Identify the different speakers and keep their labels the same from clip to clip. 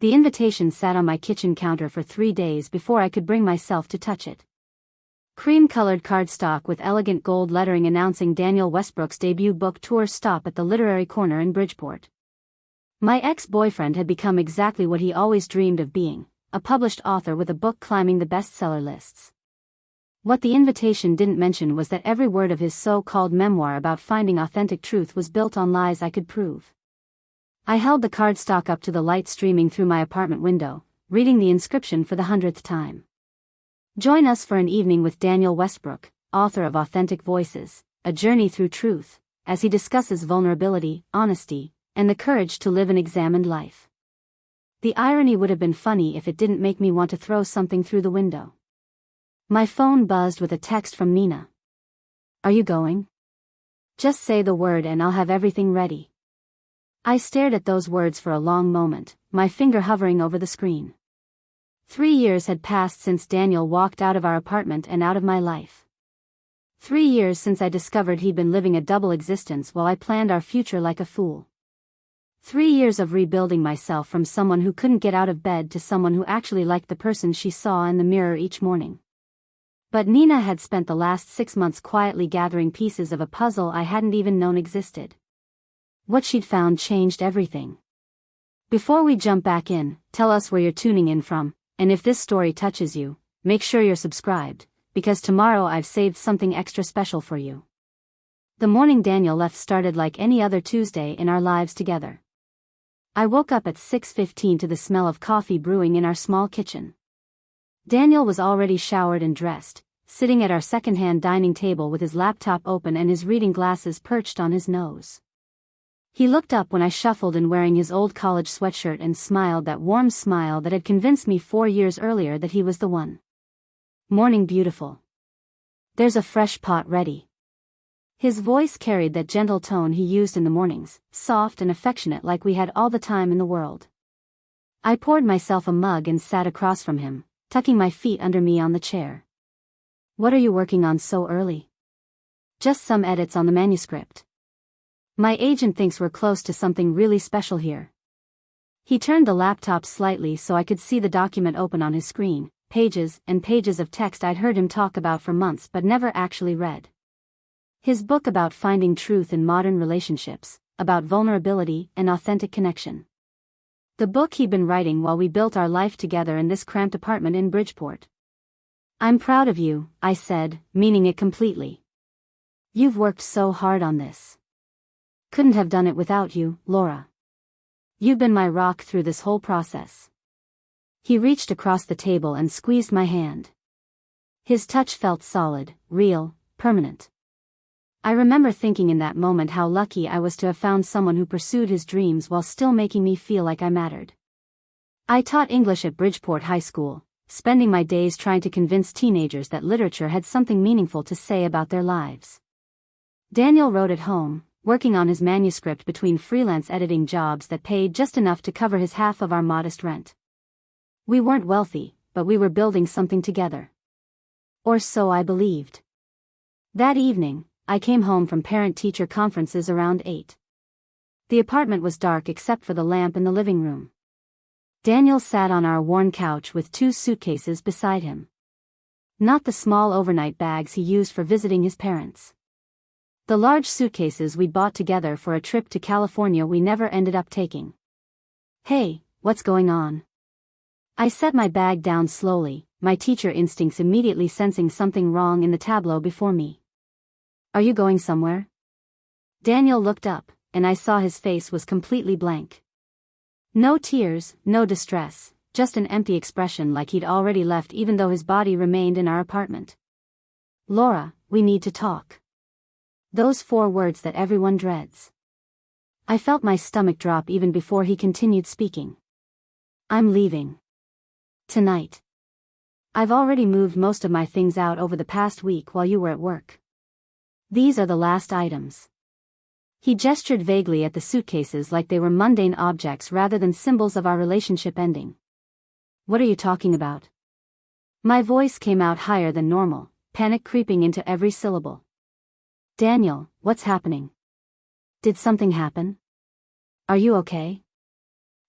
Speaker 1: The invitation sat on my kitchen counter for 3 days before I could bring myself to touch it. Cream-colored cardstock with elegant gold lettering announcing Daniel Westbrook's debut book tour stop at the Literary Corner in Bridgeport. My ex-boyfriend had become exactly what he always dreamed of being, a published author with a book climbing the bestseller lists. What the invitation didn't mention was that every word of his so-called memoir about finding authentic truth was built on lies I could prove. I held the cardstock up to the light streaming through my apartment window, reading the inscription for the 100th time. Join us for an evening with Daniel Westbrook, author of Authentic Voices, A Journey Through Truth, as he discusses vulnerability, honesty, and the courage to live an examined life. The irony would have been funny if it didn't make me want to throw something through the window. My phone buzzed with a text from Nina. "Are you going? Just say the word and I'll have everything ready." I stared at those words for a long moment, my finger hovering over the screen. 3 years had passed since Daniel walked out of our apartment and out of my life. 3 years since I discovered he'd been living a double existence while I planned our future like a fool. 3 years of rebuilding myself from someone who couldn't get out of bed to someone who actually liked the person she saw in the mirror each morning. But Nina had spent the last 6 months quietly gathering pieces of a puzzle I hadn't even known existed. What she'd found changed everything. Before we jump back in, tell us where you're tuning in from. And if this story touches you, make sure you're subscribed, because tomorrow I've saved something extra special for you. The morning Daniel left started like any other Tuesday in our lives together. I woke up at 6:15 to the smell of coffee brewing in our small kitchen. Daniel was already showered and dressed, sitting at our second-hand dining table with his laptop open and his reading glasses perched on his nose. He looked up when I shuffled in wearing his old college sweatshirt and smiled that warm smile that had convinced me 4 years earlier that he was the one. "Morning, beautiful. There's a fresh pot ready." His voice carried that gentle tone he used in the mornings, soft and affectionate like we had all the time in the world. I poured myself a mug and sat across from him, tucking my feet under me on the chair. "What are you working on so early?" "Just some edits on the manuscript. My agent thinks we're close to something really special here." He turned the laptop slightly so I could see the document open on his screen, pages and pages of text I'd heard him talk about for months but never actually read. His book about finding truth in modern relationships, about vulnerability and authentic connection. The book he'd been writing while we built our life together in this cramped apartment in Bridgeport. "I'm proud of you," I said, meaning it completely. "You've worked so hard on this. Couldn't have done it without you, Laura. You've been my rock through this whole process." He reached across the table and squeezed my hand. His touch felt solid, real, permanent. I remember thinking in that moment how lucky I was to have found someone who pursued his dreams while still making me feel like I mattered. I taught English at Bridgeport High School, spending my days trying to convince teenagers that literature had something meaningful to say about their lives. Daniel wrote at home, working on his manuscript between freelance editing jobs that paid just enough to cover his half of our modest rent. We weren't wealthy, but we were building something together. Or so I believed. That evening, I came home from parent-teacher conferences around 8. The apartment was dark except for the lamp in the living room. Daniel sat on our worn couch with 2 suitcases beside him. Not the small overnight bags he used for visiting his parents. The large suitcases we'd bought together for a trip to California we never ended up taking. "Hey, what's going on?" I set my bag down slowly, my teacher instincts immediately sensing something wrong in the tableau before me. "Are you going somewhere?" Daniel looked up, and I saw his face was completely blank. No tears, no distress, just an empty expression like he'd already left even though his body remained in our apartment. "Laura, we need to talk." Those 4 words that everyone dreads. I felt my stomach drop even before he continued speaking. "I'm leaving. Tonight. I've already moved most of my things out over the past week while you were at work. These are the last items." He gestured vaguely at the suitcases like they were mundane objects rather than symbols of our relationship ending. "What are you talking about?" My voice came out higher than normal, panic creeping into every syllable. "Daniel, what's happening? Did something happen? Are you okay?"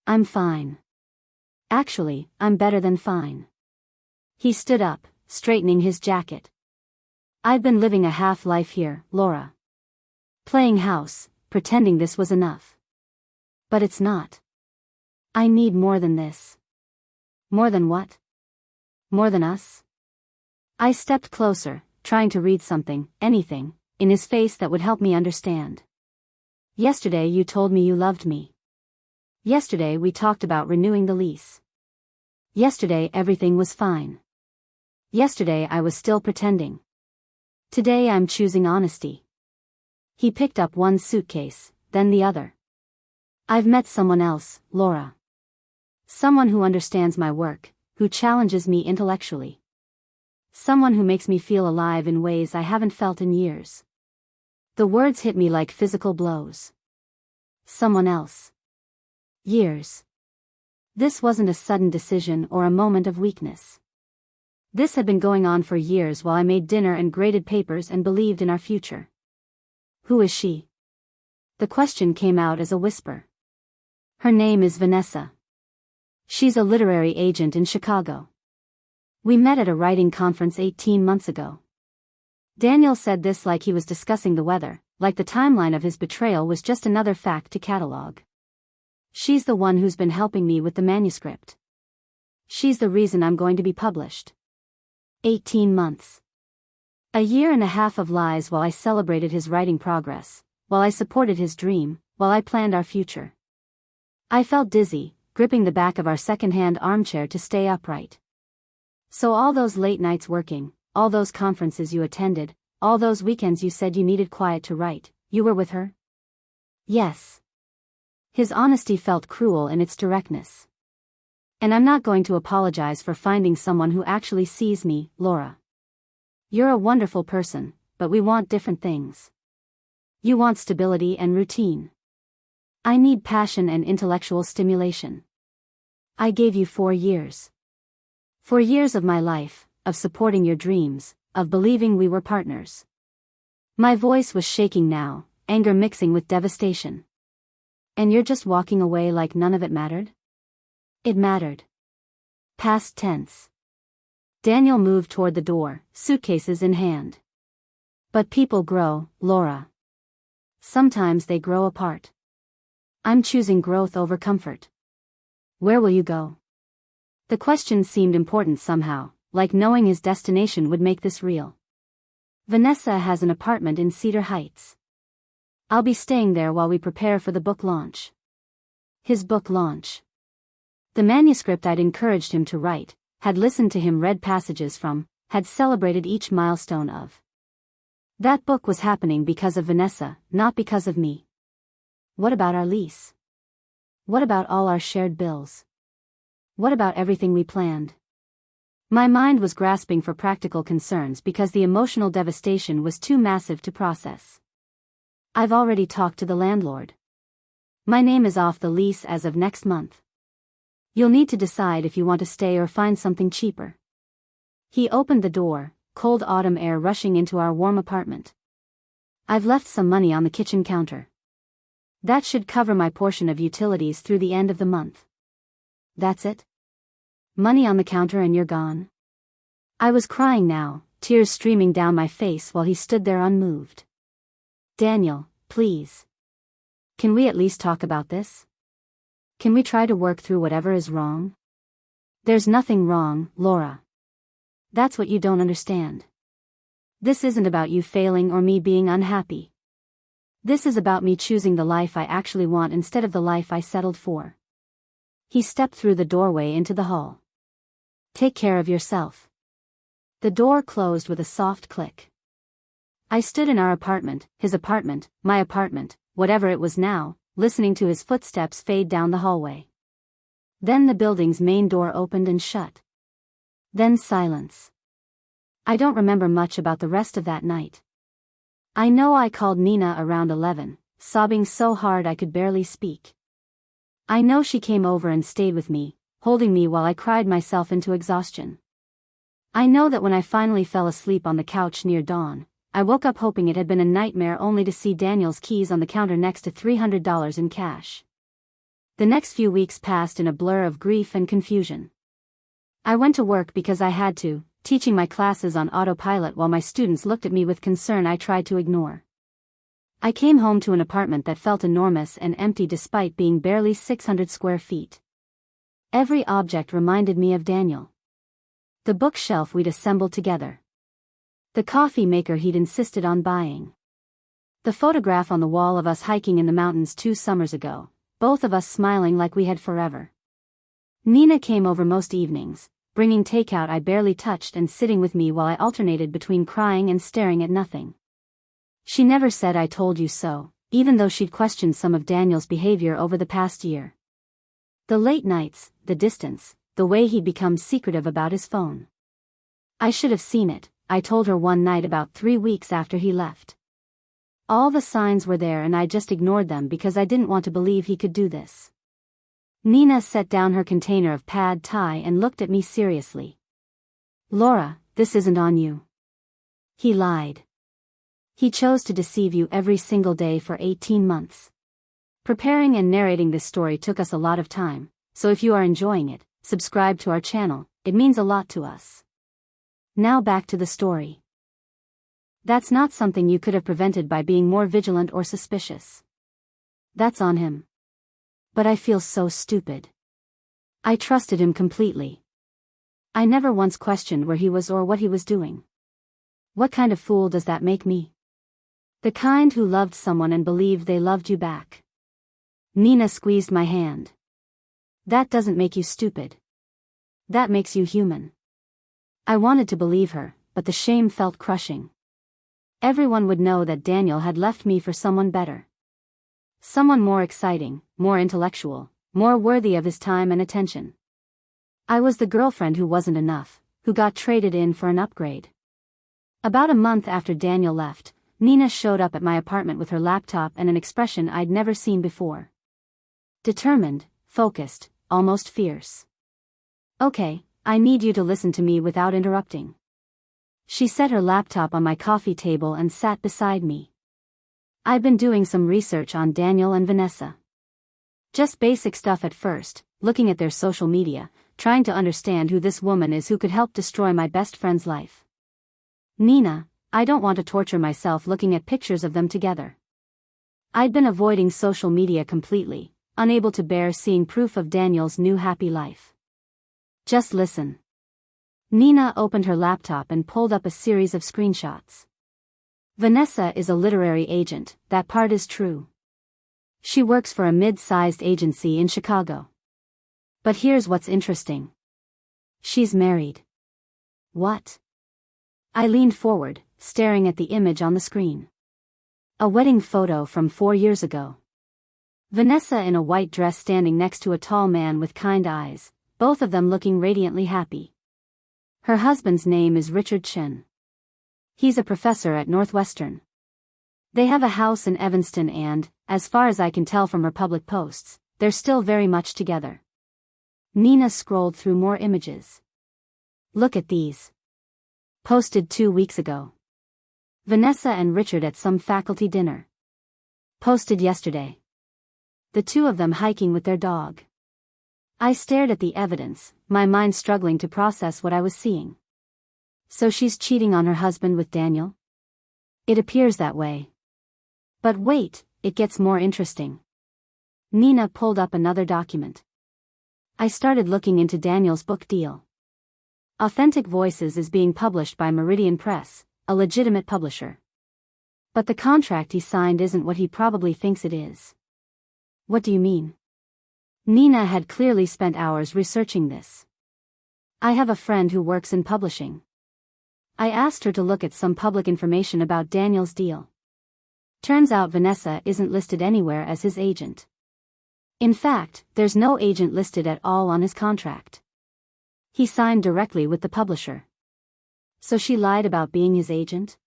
Speaker 1: "I'm fine. Actually, I'm better than fine. He stood up, straightening his jacket. I've been living a half-life here, Laura. Playing house, pretending this was enough. But it's not. I need more than this. More than what? More than us? I stepped closer, trying to read something, anything, in his face that would help me understand. Yesterday you told me you loved me. Yesterday we talked about renewing the lease. Yesterday everything was fine. Yesterday I was still pretending. Today I'm choosing honesty. He picked up one suitcase, then the other. I've met someone else, Laura. Someone who understands my work, who challenges me intellectually. Someone who makes me feel alive in ways I haven't felt in years. The words hit me like physical blows. Someone else. Years. This wasn't a sudden decision or a moment of weakness. This had been going on for years while I made dinner and graded papers and believed in our future. Who is she? The question came out as a whisper. Her name is Vanessa. She's a literary agent in Chicago. We met at a writing conference 18 months ago. Daniel said this like he was discussing the weather, like the timeline of his betrayal was just another fact to catalog. She's the one who's been helping me with the manuscript. She's the reason I'm going to be published. 18 months. A year and a half of lies while I celebrated his writing progress, while I supported his dream, while I planned our future. I felt dizzy, gripping the back of our second-hand armchair to stay upright. So all those late nights working, all those conferences you attended, all those weekends you said you needed quiet to write, you were with her? Yes. His honesty felt cruel in its directness. And I'm not going to apologize for finding someone who actually sees me, Laura. You're a wonderful person, but we want different things. You want stability and routine. I need passion and intellectual stimulation. I gave you 4 years. 4 years of my life, of supporting your dreams, of believing we were partners. My voice was shaking now, anger mixing with devastation. And you're just walking away like none of it mattered? It mattered. Past tense. Daniel moved toward the door, suitcases in hand. But people grow, Laura. Sometimes they grow apart. I'm choosing growth over comfort. Where will you go? The question seemed important somehow, like knowing his destination would make this real. Vanessa has an apartment in Cedar Heights. I'll be staying there while we prepare for the book launch. His book launch. The manuscript I'd encouraged him to write, had listened to him read passages from, had celebrated each milestone of. That book was happening because of Vanessa, not because of me. What about our lease? What about all our shared bills? What about everything we planned? My mind was grasping for practical concerns because the emotional devastation was too massive to process. I've already talked to the landlord. My name is off the lease as of next month. You'll need to decide if you want to stay or find something cheaper. He opened the door, cold autumn air rushing into our warm apartment. I've left some money on the kitchen counter. That should cover my portion of utilities through the end of the month. That's it? Money on the counter and you're gone? I was crying now, tears streaming down my face while he stood there unmoved. Daniel, please. Can we at least talk about this? Can we try to work through whatever is wrong? There's nothing wrong, Laura. That's what you don't understand. This isn't about you failing or me being unhappy. This is about me choosing the life I actually want instead of the life I settled for. He stepped through the doorway into the hall. Take care of yourself. The door closed with a soft click. I stood in our apartment, his apartment, my apartment, whatever it was now, listening to his footsteps fade down the hallway. Then the building's main door opened and shut. Then silence. I don't remember much about the rest of that night. I know I called Nina around 11, sobbing so hard I could barely speak. I know she came over and stayed with me, holding me while I cried myself into exhaustion. I know that when I finally fell asleep on the couch near dawn, I woke up hoping it had been a nightmare only to see Daniel's keys on the counter next to $300 in cash. The next few weeks passed in a blur of grief and confusion. I went to work because I had to, teaching my classes on autopilot while my students looked at me with concern I tried to ignore. I came home to an apartment that felt enormous and empty despite being barely 600 square feet. Every object reminded me of Daniel. The bookshelf we'd assembled together. The coffee maker he'd insisted on buying. The photograph on the wall of us hiking in the mountains 2 summers ago, both of us smiling like we had forever. Nina came over most evenings, bringing takeout I barely touched and sitting with me while I alternated between crying and staring at nothing. She never said "I told you so," even though she'd questioned some of Daniel's behavior over the past year. The late nights, the distance, the way he'd become secretive about his phone. I should have seen it, I told her one night about 3 weeks after he left. All the signs were there and I just ignored them because I didn't want to believe he could do this. Nina set down her container of pad thai and looked at me seriously. "Laura, this isn't on you." He lied. He chose to deceive you every single day for 18 months. Preparing and narrating this story took us a lot of time, so if you are enjoying it, subscribe to our channel, it means a lot to us. Now back to the story. That's not something you could have prevented by being more vigilant or suspicious. That's on him. But I feel so stupid. I trusted him completely. I never once questioned where he was or what he was doing. What kind of fool does that make me? The kind who loved someone and believed they loved you back. Nina squeezed my hand. That doesn't make you stupid. That makes you human. I wanted to believe her, but the shame felt crushing. Everyone would know that Daniel had left me for someone better. Someone more exciting, more intellectual, more worthy of his time and attention. I was the girlfriend who wasn't enough, who got traded in for an upgrade. About a month after Daniel left, Nina showed up at my apartment with her laptop and an expression I'd never seen before. Determined, focused, almost fierce. "Okay, I need you to listen to me without interrupting." She set her laptop on my coffee table and sat beside me. I'd been doing some research on Daniel and Vanessa. Just basic stuff at first, looking at their social media, trying to understand who this woman is who could help destroy my best friend's life. "Nina, I don't want to torture myself looking at pictures of them together." I'd been avoiding social media completely, unable to bear seeing proof of Daniel's new happy life. "Just listen." Nina opened her laptop and pulled up a series of screenshots. Vanessa is a literary agent, that part is true. She works for a mid-sized agency in Chicago. But here's what's interesting. She's married. What? I leaned forward, staring at the image on the screen. A wedding photo from 4 years ago. Vanessa in a white dress standing next to a tall man with kind eyes, both of them looking radiantly happy. Her husband's name is Richard Chen. He's a professor at Northwestern. They have a house in Evanston and, as far as I can tell from her public posts, they're still very much together. Nina scrolled through more images. "Look at these. Posted 2 weeks ago. Vanessa and Richard at some faculty dinner. Posted yesterday. The two of them hiking with their dog." I stared at the evidence, my mind struggling to process what I was seeing. So she's cheating on her husband with Daniel? It appears that way. But wait, it gets more interesting. Nina pulled up another document. I started looking into Daniel's book deal. Authentic Voices is being published by Meridian Press, a legitimate publisher. But the contract he signed isn't what he probably thinks it is. What do you mean? Nina had clearly spent hours researching this. I have a friend who works in publishing. I asked her to look at some public information about Daniel's deal. Turns out Vanessa isn't listed anywhere as his agent. In fact, there's no agent listed at all on his contract. He signed directly with the publisher. So she lied about being his agent?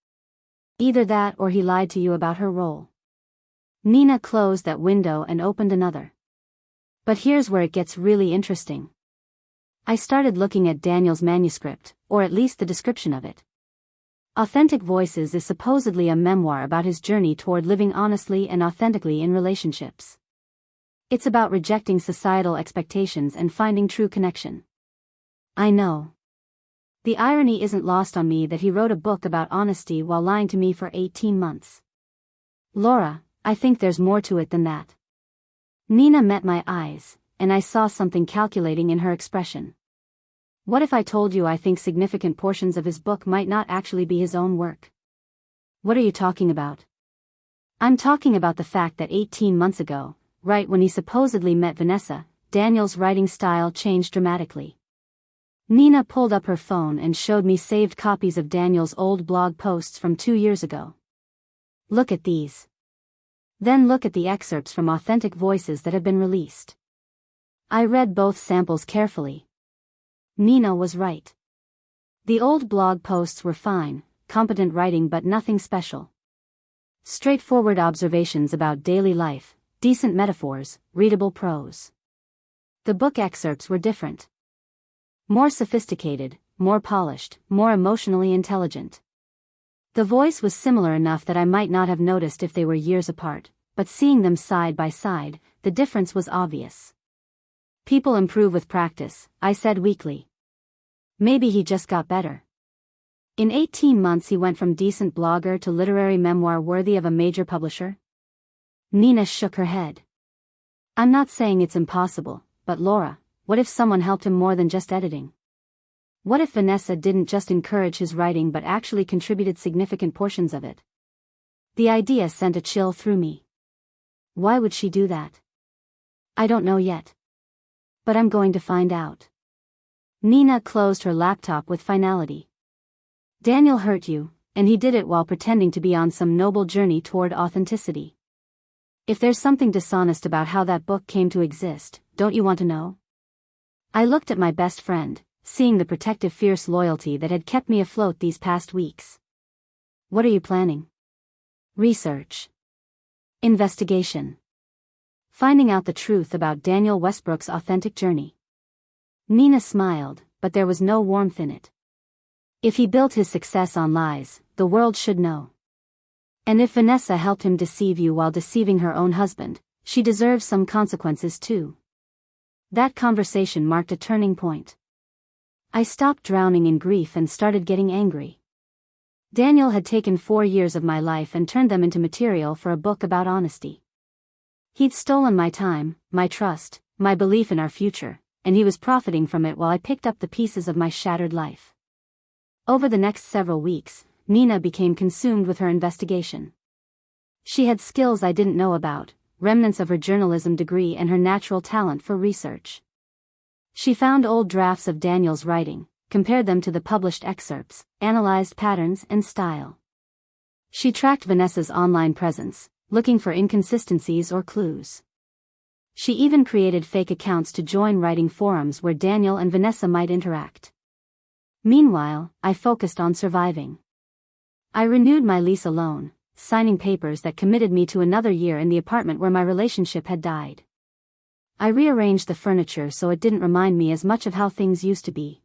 Speaker 1: Either that or he lied to you about her role. Nina closed that window and opened another. But here's where it gets really interesting. I started looking at Daniel's manuscript, or at least the description of it. Authentic Voices is supposedly a memoir about his journey toward living honestly and authentically in relationships. It's about rejecting societal expectations and finding true connection. I know. The irony isn't lost on me that he wrote a book about honesty while lying to me for 18 months. Laura, I think there's more to it than that. Nina met my eyes, and I saw something calculating in her expression. What if I told you I think significant portions of his book might not actually be his own work? What are you talking about? I'm talking about the fact that 18 months ago, right when he supposedly met Vanessa, Daniel's writing style changed dramatically. Nina pulled up her phone and showed me saved copies of Daniel's old blog posts from 2 years ago. Look at these. Then look at the excerpts from Authentic Voices that have been released. I read both samples carefully. Nina was right. The old blog posts were fine, competent writing but nothing special. Straightforward observations about daily life, decent metaphors, readable prose. The book excerpts were different. More sophisticated, more polished, more emotionally intelligent. The voice was similar enough that I might not have noticed if they were years apart, but seeing them side by side, the difference was obvious. People improve with practice, I said weakly. Maybe he just got better. In 18 months he went from decent blogger to literary memoir worthy of a major publisher? Nina shook her head. I'm not saying it's impossible, but Laura, what if someone helped him more than just editing? What if Vanessa didn't just encourage his writing but actually contributed significant portions of it? The idea sent a chill through me. Why would she do that? I don't know yet. But I'm going to find out. Nina closed her laptop with finality. Daniel hurt you, and he did it while pretending to be on some noble journey toward authenticity. If there's something dishonest about how that book came to exist, don't you want to know? I looked at my best friend, seeing the protective fierce loyalty that had kept me afloat these past weeks. What are you planning? Research. Investigation. Finding out the truth about Daniel Westbrook's authentic journey. Nina smiled, but there was no warmth in it. If he built his success on lies, the world should know. And if Vanessa helped him deceive you while deceiving her own husband, she deserves some consequences too. That conversation marked a turning point. I stopped drowning in grief and started getting angry. Daniel had taken 4 years of my life and turned them into material for a book about honesty. He'd stolen my time, my trust, my belief in our future, and he was profiting from it while I picked up the pieces of my shattered life. Over the next several weeks, Nina became consumed with her investigation. She had skills I didn't know about, remnants of her journalism degree and her natural talent for research. She found old drafts of Daniel's writing, compared them to the published excerpts, analyzed patterns and style. She tracked Vanessa's online presence, looking for inconsistencies or clues. She even created fake accounts to join writing forums where Daniel and Vanessa might interact. Meanwhile, I focused on surviving. I renewed my lease alone, signing papers that committed me to another year in the apartment where my relationship had died. I rearranged the furniture so it didn't remind me as much of how things used to be.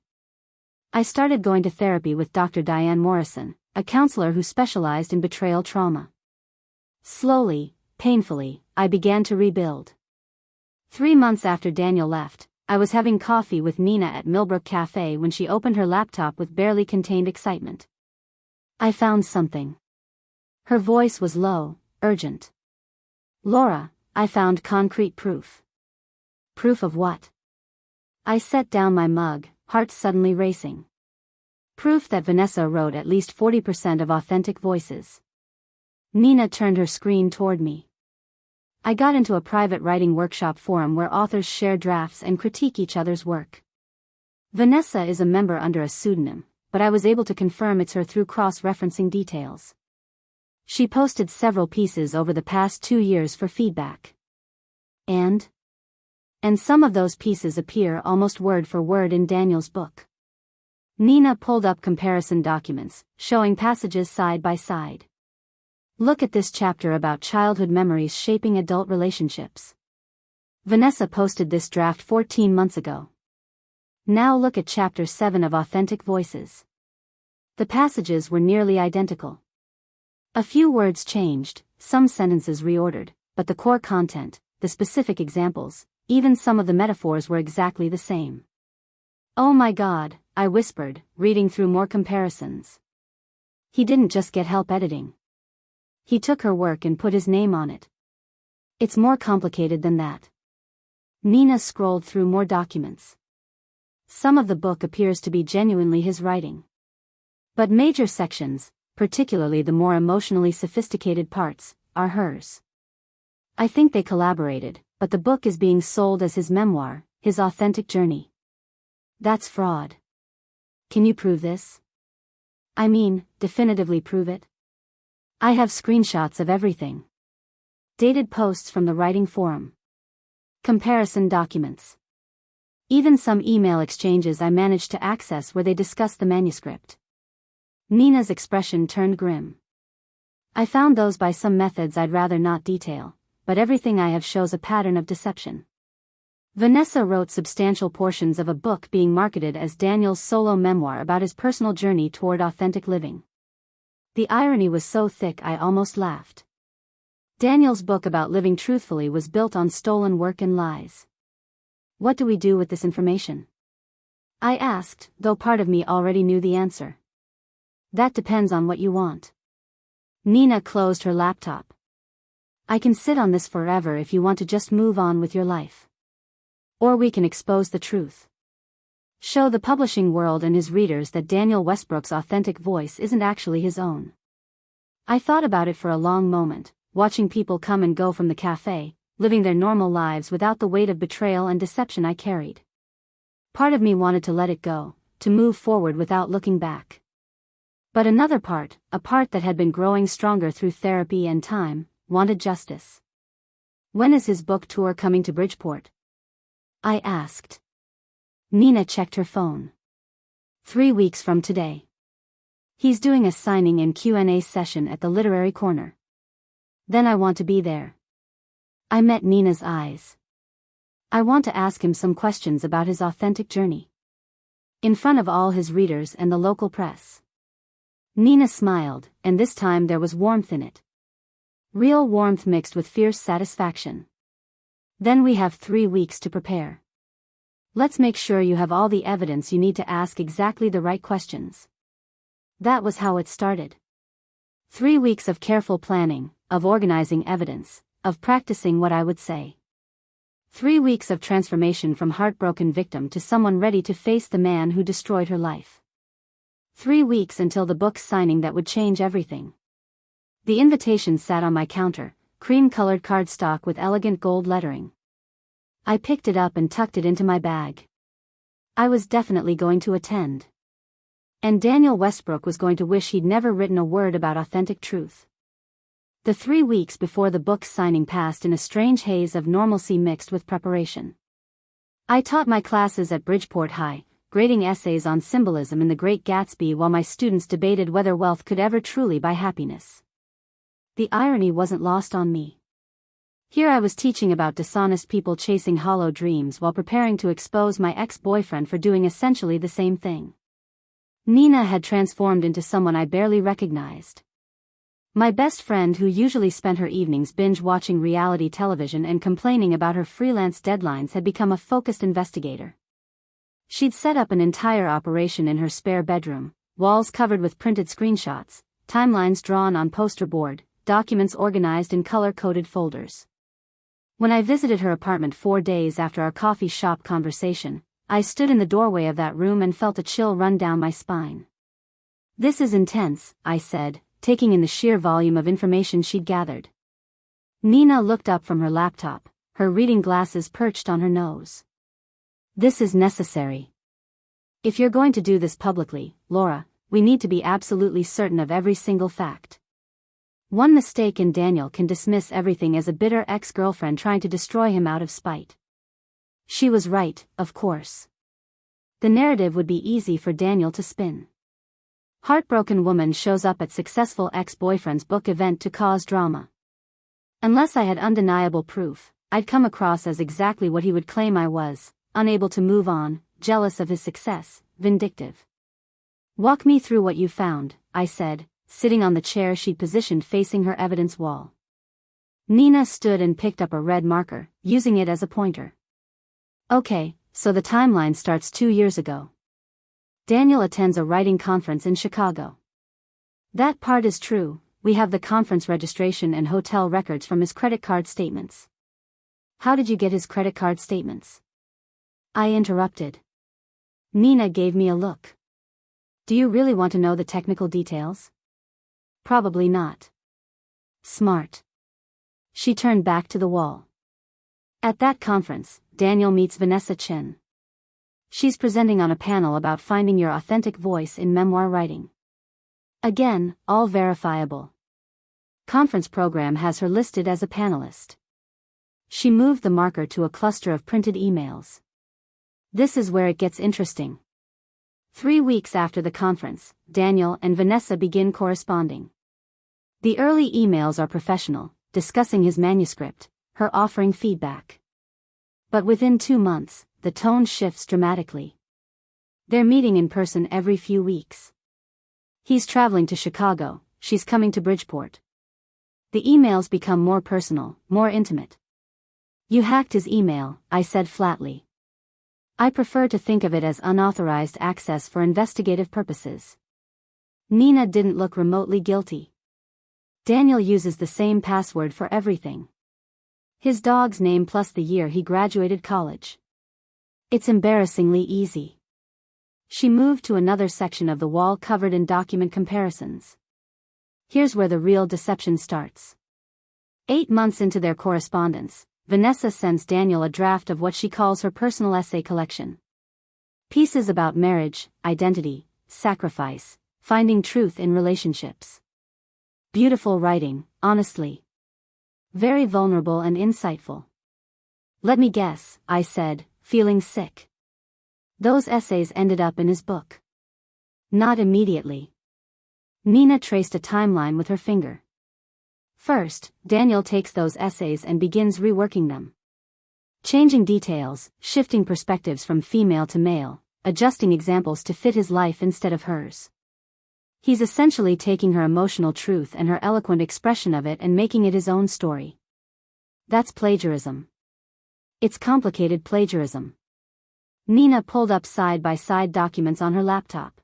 Speaker 1: I started going to therapy with Dr. Diane Morrison, a counselor who specialized in betrayal trauma. Slowly, painfully, I began to rebuild. 3 months after Daniel left, I was having coffee with Nina at Millbrook Cafe when she opened her laptop with barely contained excitement. I found something. Her voice was low, urgent. Laura, I found concrete proof. Proof of what? I set down my mug, heart suddenly racing. Proof that Vanessa wrote at least 40% of Authentic Voices. Nina turned her screen toward me. I got into a private writing workshop forum where authors share drafts and critique each other's work. Vanessa is a member under a pseudonym, but I was able to confirm it's her through cross-referencing details. She posted several pieces over the past 2 years for feedback. And some of those pieces appear almost word for word in Daniel's book. Nina pulled up comparison documents, showing passages side by side. Look at this chapter about childhood memories shaping adult relationships. Vanessa posted this draft 14 months ago. Now look at chapter 7 of Authentic Voices. The passages were nearly identical. A few words changed, some sentences reordered, but the core content, the specific examples, even some of the metaphors were exactly the same. "Oh my God," I whispered, reading through more comparisons. He didn't just get help editing. He took her work and put his name on it. It's more complicated than that. Nina scrolled through more documents. Some of the book appears to be genuinely his writing. But major sections, particularly the more emotionally sophisticated parts, are hers. I think they collaborated, but the book is being sold as his memoir, his authentic journey. That's fraud. Can you prove this? I mean, definitively prove it? I have screenshots of everything. Dated posts from the writing forum. Comparison documents. Even some email exchanges I managed to access where they discussed the manuscript. Nina's expression turned grim. I found those by some methods I'd rather not detail, but everything I have shows a pattern of deception. Vanessa wrote substantial portions of a book being marketed as Daniel's solo memoir about his personal journey toward authentic living. The irony was so thick I almost laughed. Daniel's book about living truthfully was built on stolen work and lies. What do we do with this information? I asked, though part of me already knew the answer. That depends on what you want. Nina closed her laptop. I can sit on this forever if you want to just move on with your life. Or we can expose the truth. Show the publishing world and his readers that Daniel Westbrook's authentic voice isn't actually his own. I thought about it for a long moment, watching people come and go from the cafe, living their normal lives without the weight of betrayal and deception I carried. Part of me wanted to let it go, to move forward without looking back. But another part, a part that had been growing stronger through therapy and time, wanted justice. When is his book tour coming to Bridgeport? I asked. Nina checked her phone. 3 weeks from today. He's doing a signing and Q&A session at the Literary Corner. Then I want to be there. I met Nina's eyes. I want to ask him some questions about his authentic journey. In front of all his readers and the local press. Nina smiled, and this time there was warmth in it. Real warmth mixed with fierce satisfaction. Then we have 3 weeks to prepare. Let's make sure you have all the evidence you need to ask exactly the right questions. That was how it started. 3 weeks of careful planning, of organizing evidence, of practicing what I would say. 3 weeks of transformation from heartbroken victim to someone ready to face the man who destroyed her life. 3 weeks until the book's signing that would change everything. The invitation sat on my counter, cream-colored cardstock with elegant gold lettering. I picked it up and tucked it into my bag. I was definitely going to attend. And Daniel Westbrook was going to wish he'd never written a word about authentic truth. The 3 weeks before the book's signing passed in a strange haze of normalcy mixed with preparation. I taught my classes at Bridgeport High, grading essays on symbolism in The Great Gatsby while my students debated whether wealth could ever truly buy happiness. The irony wasn't lost on me. Here I was teaching about dishonest people chasing hollow dreams while preparing to expose my ex-boyfriend for doing essentially the same thing. Nina had transformed into someone I barely recognized. My best friend who usually spent her evenings binge-watching reality television and complaining about her freelance deadlines had become a focused investigator. She'd set up an entire operation in her spare bedroom, walls covered with printed screenshots, timelines drawn on poster board, documents organized in color-coded folders. When I visited her apartment 4 days after our coffee shop conversation, I stood in the doorway of that room and felt a chill run down my spine. "This is intense," I said, taking in the sheer volume of information she'd gathered. Nina looked up from her laptop, her reading glasses perched on her nose. "This is necessary. If you're going to do this publicly, Laura, we need to be absolutely certain of every single fact. One mistake and Daniel can dismiss everything as a bitter ex-girlfriend trying to destroy him out of spite." She was right, of course. The narrative would be easy for Daniel to spin. Heartbroken woman shows up at successful ex-boyfriend's book event to cause drama. Unless I had undeniable proof, I'd come across as exactly what he would claim I was, unable to move on, jealous of his success, vindictive. "Walk me through what you found," I said, sitting on the chair she'd positioned facing her evidence wall. Nina stood and picked up a red marker, using it as a pointer. Okay, so the timeline starts 2 years ago. Daniel attends a writing conference in Chicago. That part is true, we have the conference registration and hotel records from his credit card statements. How did you get his credit card statements? I interrupted. Nina gave me a look. Do you really want to know the technical details? Probably not. Smart. She turned back to the wall. At that conference, Daniel meets Vanessa Chen. She's presenting on a panel about finding your authentic voice in memoir writing. Again, all verifiable. Conference program has her listed as a panelist. She moved the marker to a cluster of printed emails. This is where it gets interesting. 3 weeks after the conference, Daniel and Vanessa begin corresponding. The early emails are professional, discussing his manuscript, her offering feedback. But within 2 months, the tone shifts dramatically. They're meeting in person every few weeks. He's traveling to Chicago, she's coming to Bridgeport. The emails become more personal, more intimate. You hacked his email, I said flatly. I prefer to think of it as unauthorized access for investigative purposes. Nina didn't look remotely guilty. Daniel uses the same password for everything. His dog's name plus the year he graduated college. It's embarrassingly easy. She moved to another section of the wall covered in document comparisons. Here's where the real deception starts. 8 months into their correspondence, Vanessa sends Daniel a draft of what she calls her personal essay collection. Pieces about marriage, identity, sacrifice, finding truth in relationships. Beautiful writing, honestly. Very vulnerable and insightful. Let me guess, I said, feeling sick. Those essays ended up in his book. Not immediately. Nina traced a timeline with her finger. First, Daniel takes those essays and begins reworking them. Changing details, shifting perspectives from female to male, adjusting examples to fit his life instead of hers. He's essentially taking her emotional truth and her eloquent expression of it and making it his own story. That's plagiarism. It's complicated plagiarism. Nina pulled up side-by-side documents on her laptop.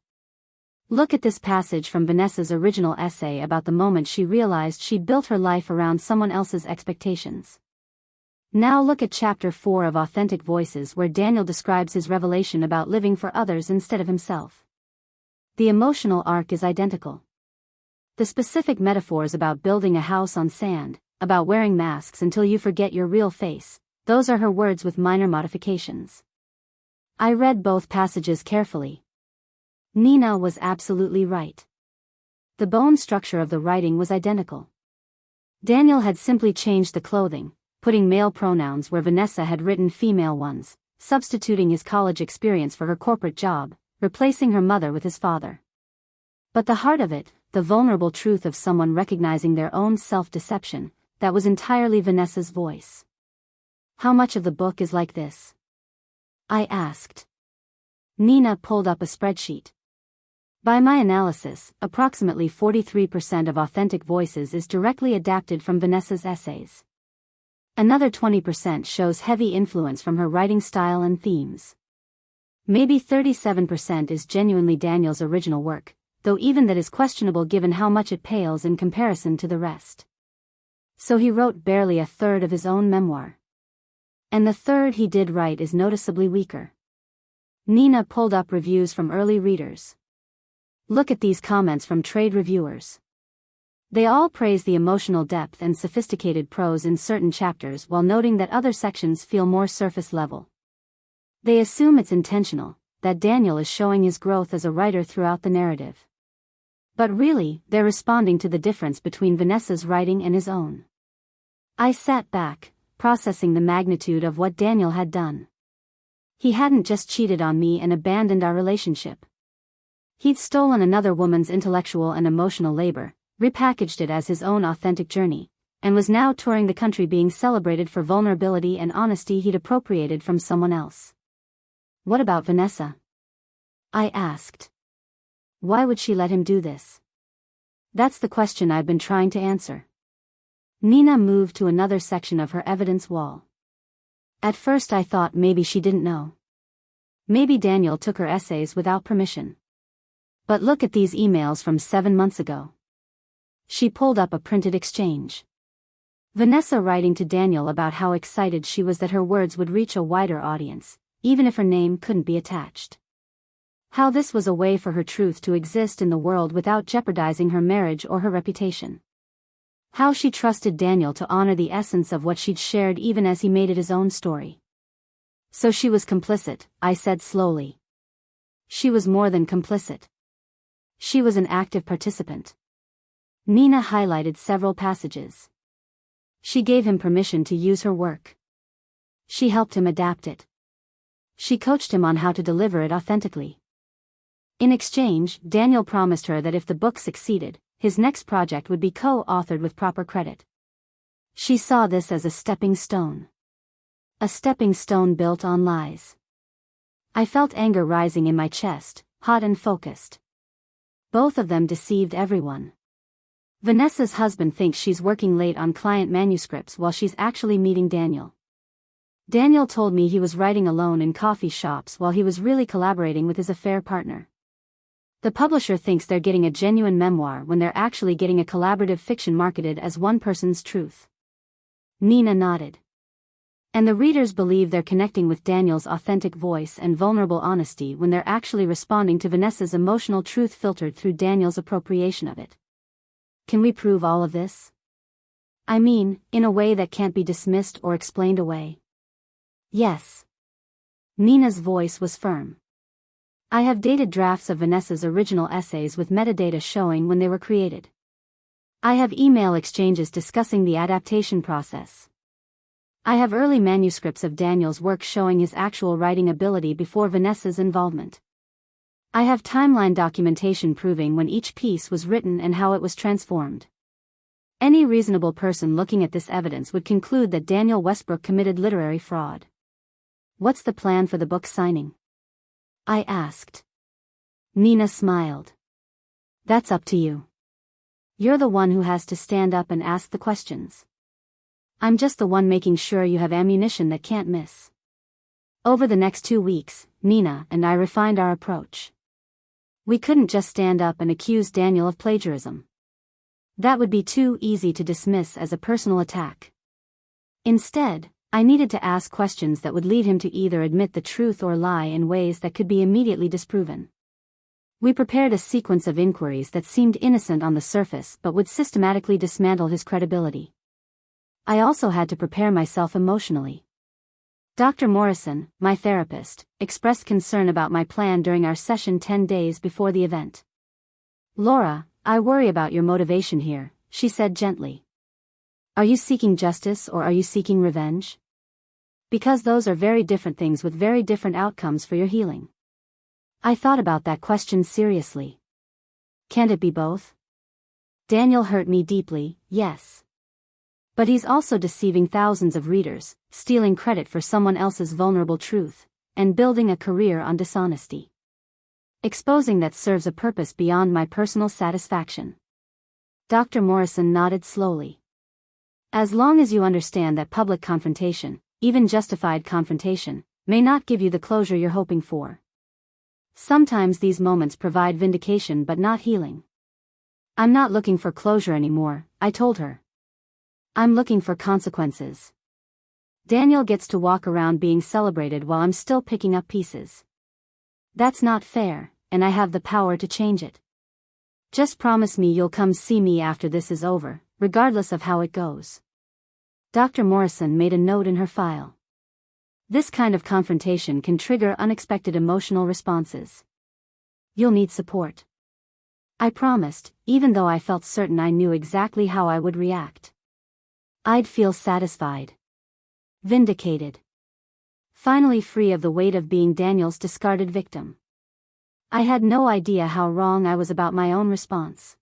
Speaker 1: Look at this passage from Vanessa's original essay about the moment she realized she'd built her life around someone else's expectations. Now look at chapter 4 of Authentic Voices where Daniel describes his revelation about living for others instead of himself. The emotional arc is identical. The specific metaphors about building a house on sand, about wearing masks until you forget your real face, those are her words with minor modifications. I read both passages carefully. Nina was absolutely right. The bone structure of the writing was identical. Daniel had simply changed the clothing, putting male pronouns where Vanessa had written female ones, substituting his college experience for her corporate job, replacing her mother with his father. But the heart of it, the vulnerable truth of someone recognizing their own self-deception, that was entirely Vanessa's voice. How much of the book is like this? I asked. Nina pulled up a spreadsheet. By my analysis, approximately 43% of Authentic Voices is directly adapted from Vanessa's essays. Another 20% shows heavy influence from her writing style and themes. Maybe 37% is genuinely Daniel's original work, though even that is questionable given how much it pales in comparison to the rest. So he wrote barely a third of his own memoir. And the third he did write is noticeably weaker. Nina pulled up reviews from early readers. Look at these comments from trade reviewers. They all praise the emotional depth and sophisticated prose in certain chapters while noting that other sections feel more surface level. They assume it's intentional, that Daniel is showing his growth as a writer throughout the narrative. But really, they're responding to the difference between Vanessa's writing and his own. I sat back, processing the magnitude of what Daniel had done. He hadn't just cheated on me and abandoned our relationship. He'd stolen another woman's intellectual and emotional labor, repackaged it as his own authentic journey, and was now touring the country being celebrated for vulnerability and honesty he'd appropriated from someone else. What about Vanessa? I asked. Why would she let him do this? That's the question I've been trying to answer. Nina moved to another section of her evidence wall. At first I thought maybe she didn't know. Maybe Daniel took her essays without permission. But look at these emails from 7 months ago. She pulled up a printed exchange. Vanessa writing to Daniel about how excited she was that her words would reach a wider audience, even if her name couldn't be attached. How this was a way for her truth to exist in the world without jeopardizing her marriage or her reputation. How she trusted Daniel to honor the essence of what she'd shared even as he made it his own story. So she was complicit, I said slowly. She was more than complicit. She was an active participant. Nina highlighted several passages. She gave him permission to use her work. She helped him adapt it. She coached him on how to deliver it authentically. In exchange, Daniel promised her that if the book succeeded, his next project would be co-authored with proper credit. She saw this as a stepping stone. A stepping stone built on lies. I felt anger rising in my chest, hot and focused. Both of them deceived everyone. Vanessa's husband thinks she's working late on client manuscripts while she's actually meeting Daniel. Daniel told me he was writing alone in coffee shops while he was really collaborating with his affair partner. The publisher thinks they're getting a genuine memoir when they're actually getting a collaborative fiction marketed as one person's truth. Nina nodded. And the readers believe they're connecting with Daniel's authentic voice and vulnerable honesty when they're actually responding to Vanessa's emotional truth filtered through Daniel's appropriation of it. Can we prove all of this? I mean, in a way that can't be dismissed or explained away. Yes. Nina's voice was firm. I have dated drafts of Vanessa's original essays with metadata showing when they were created. I have email exchanges discussing the adaptation process. I have early manuscripts of Daniel's work showing his actual writing ability before Vanessa's involvement. I have timeline documentation proving when each piece was written and how it was transformed. Any reasonable person looking at this evidence would conclude that Daniel Westbrook committed literary fraud. What's the plan for the book signing? I asked. Nina smiled. That's up to you. You're the one who has to stand up and ask the questions. I'm just the one making sure you have ammunition that can't miss. Over the next 2 weeks, Nina and I refined our approach. We couldn't just stand up and accuse Daniel of plagiarism. That would be too easy to dismiss as a personal attack. Instead, I needed to ask questions that would lead him to either admit the truth or lie in ways that could be immediately disproven. We prepared a sequence of inquiries that seemed innocent on the surface but would systematically dismantle his credibility. I also had to prepare myself emotionally. Dr. Morrison, my therapist, expressed concern about my plan during our session 10 days before the event. Laura, I worry about your motivation here, she said gently. Are you seeking justice or are you seeking revenge? Because those are very different things with very different outcomes for your healing. I thought about that question seriously. Can't it be both? Daniel hurt me deeply, yes. But he's also deceiving thousands of readers, stealing credit for someone else's vulnerable truth, and building a career on dishonesty. Exposing that serves a purpose beyond my personal satisfaction. Dr. Morrison nodded slowly. As long as you understand that public confrontation, even justified confrontation, may not give you the closure you're hoping for. Sometimes these moments provide vindication but not healing. I'm not looking for closure anymore, I told her. I'm looking for consequences. Daniel gets to walk around being celebrated while I'm still picking up pieces. That's not fair, and I have the power to change it. Just promise me you'll come see me after this is over, regardless of how it goes. Dr. Morrison made a note in her file. This kind of confrontation can trigger unexpected emotional responses. You'll need support. I promised, even though I felt certain I knew exactly how I would react. I'd feel satisfied. Vindicated. Finally free of the weight of being Daniel's discarded victim. I had no idea how wrong I was about my own response.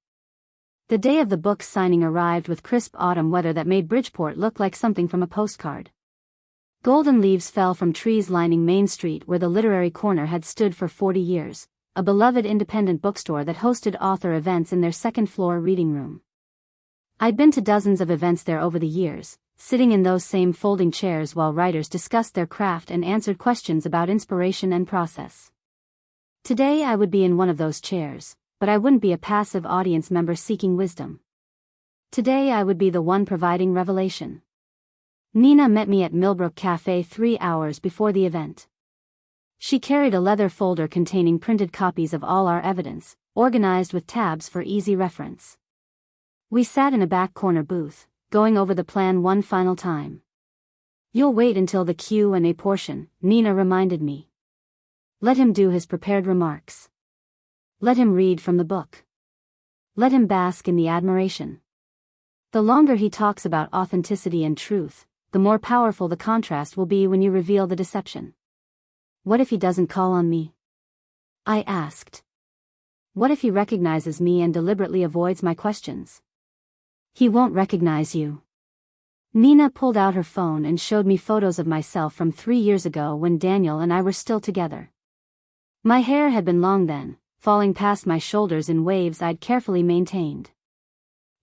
Speaker 1: The day of the book's signing arrived with crisp autumn weather that made Bridgeport look like something from a postcard. Golden leaves fell from trees lining Main Street where the Literary Corner had stood for 40 years, a beloved independent bookstore that hosted author events in their second-floor reading room. I'd been to dozens of events there over the years, sitting in those same folding chairs while writers discussed their craft and answered questions about inspiration and process. Today I would be in one of those chairs, but I wouldn't be a passive audience member seeking wisdom. Today I would be the one providing revelation. Nina met me at Millbrook Cafe 3 hours before the event. She carried a leather folder containing printed copies of all our evidence, organized with tabs for easy reference. We sat in a back corner booth, going over the plan one final time. "You'll wait until the Q&A portion," Nina reminded me. "Let him do his prepared remarks. Let him read from the book. Let him bask in the admiration. The longer he talks about authenticity and truth, the more powerful the contrast will be when you reveal the deception." "What if he doesn't call on me?" I asked. "What if he recognizes me and deliberately avoids my questions?" "He won't recognize you." Nina pulled out her phone and showed me photos of myself from 3 years ago when Daniel and I were still together. My hair had been long then, falling past my shoulders in waves I'd carefully maintained.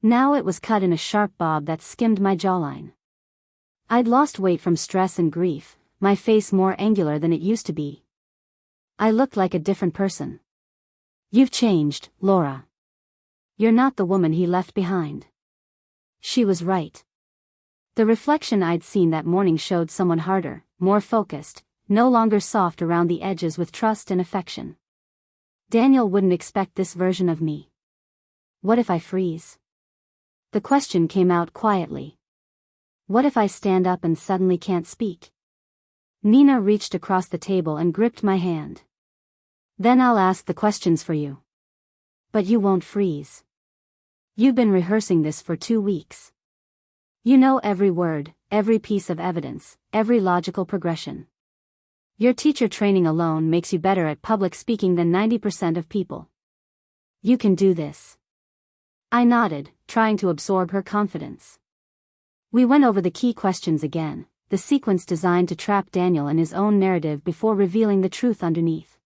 Speaker 1: Now it was cut in a sharp bob that skimmed my jawline. I'd lost weight from stress and grief, my face more angular than it used to be. I looked like a different person. "You've changed, Laura. You're not the woman he left behind." She was right. The reflection I'd seen that morning showed someone harder, more focused, no longer soft around the edges with trust and affection. Daniel wouldn't expect this version of me. What if I freeze? The question came out quietly. What if I stand up and suddenly can't speak? Nina reached across the table and gripped my hand. "Then I'll ask the questions for you. But you won't freeze. You've been rehearsing this for 2 weeks. You know every word, every piece of evidence, every logical progression. Your teacher training alone makes you better at public speaking than 90% of people. You can do this." I nodded, trying to absorb her confidence. We went over the key questions again, the sequence designed to trap Daniel in his own narrative before revealing the truth underneath.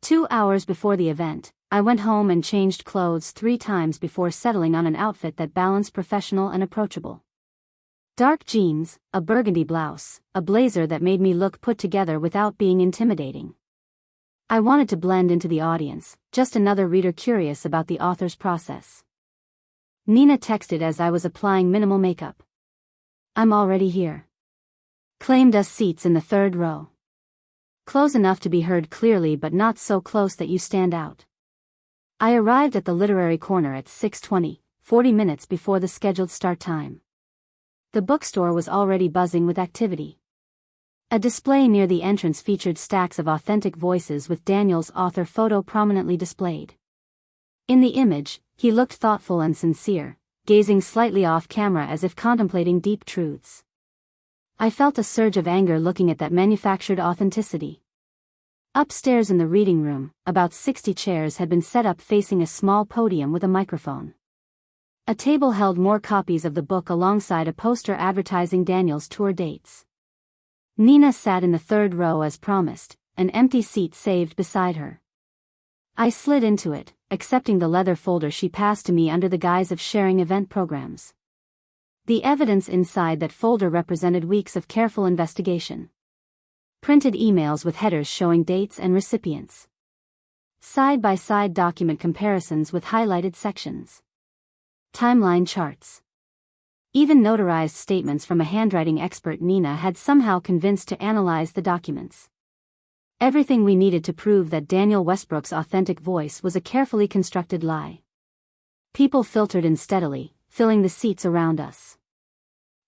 Speaker 1: 2 hours before the event, I went home and changed clothes 3 times before settling on an outfit that balanced professional and approachable. Dark jeans, a burgundy blouse, a blazer that made me look put together without being intimidating. I wanted to blend into the audience, just another reader curious about the author's process. Nina texted as I was applying minimal makeup. "I'm already here. Claimed us seats in the 3rd row. Close enough to be heard clearly but not so close that you stand out." I arrived at the literary corner at 6:20, 40 minutes before the scheduled start time. The bookstore was already buzzing with activity. A display near the entrance featured stacks of authentic voices with Daniel's author photo prominently displayed. In the image, he looked thoughtful and sincere, gazing slightly off camera as if contemplating deep truths. I felt a surge of anger looking at that manufactured authenticity. Upstairs in the reading room, about 60 chairs had been set up facing a small podium with a microphone. A table held more copies of the book alongside a poster advertising Daniel's tour dates. Nina sat in the 3rd row as promised, an empty seat saved beside her. I slid into it, accepting the leather folder she passed to me under the guise of sharing event programs. The evidence inside that folder represented weeks of careful investigation. Printed emails with headers showing dates and recipients. Side-by-side document comparisons with highlighted sections. Timeline charts. Even notarized statements from a handwriting expert Nina had somehow convinced to analyze the documents. Everything we needed to prove that Daniel Westbrook's authentic voice was a carefully constructed lie. People filtered in steadily, filling the seats around us.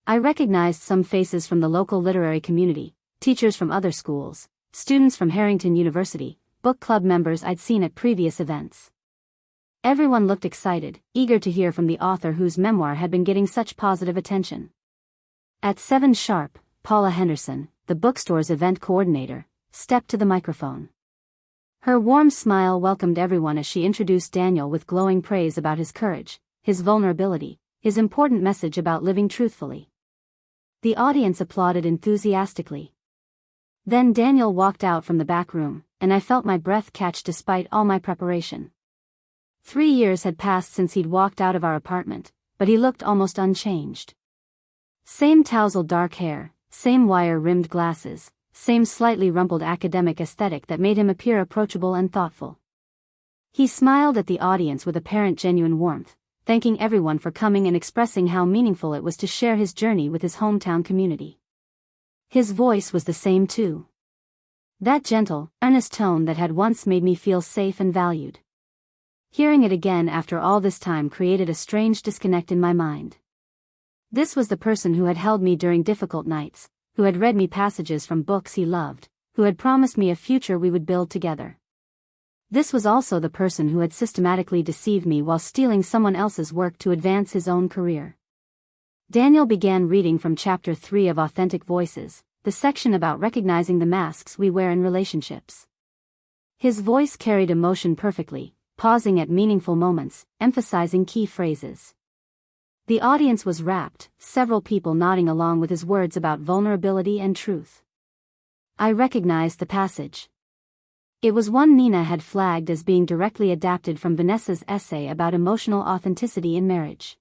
Speaker 1: I recognized some faces from the local literary community, teachers from other schools, students from Harrington University, book club members I'd seen at previous events. Everyone looked excited, eager to hear from the author whose memoir had been getting such positive attention. At 7 sharp, Paula Henderson, the bookstore's event coordinator, stepped to the microphone. Her warm smile welcomed everyone as she introduced Daniel with glowing praise about his courage, his vulnerability, his important message about living truthfully. The audience applauded enthusiastically. Then Daniel walked out from the back room, and I felt my breath catch despite all my preparation. 3 years had passed since he'd walked out of our apartment, but he looked almost unchanged. Same tousled dark hair, same wire-rimmed glasses, same slightly rumpled academic aesthetic that made him appear approachable and thoughtful. He smiled at the audience with apparent genuine warmth, thanking everyone for coming and expressing how meaningful it was to share his journey with his hometown community. His voice was the same too. That gentle, earnest tone that had once made me feel safe and valued. Hearing it again after all this time created a strange disconnect in my mind. This was the person who had held me during difficult nights, who had read me passages from books he loved, who had promised me a future we would build together. This was also the person who had systematically deceived me while stealing someone else's work to advance his own career. Daniel began reading from Chapter 3 of Authentic Voices, the section about recognizing the masks we wear in relationships. His voice carried emotion perfectly, pausing at meaningful moments, emphasizing key phrases. The audience was rapt, several people nodding along with his words about vulnerability and truth. I recognized the passage. It was one Nina had flagged as being directly adapted from Vanessa's essay about emotional authenticity in marriage.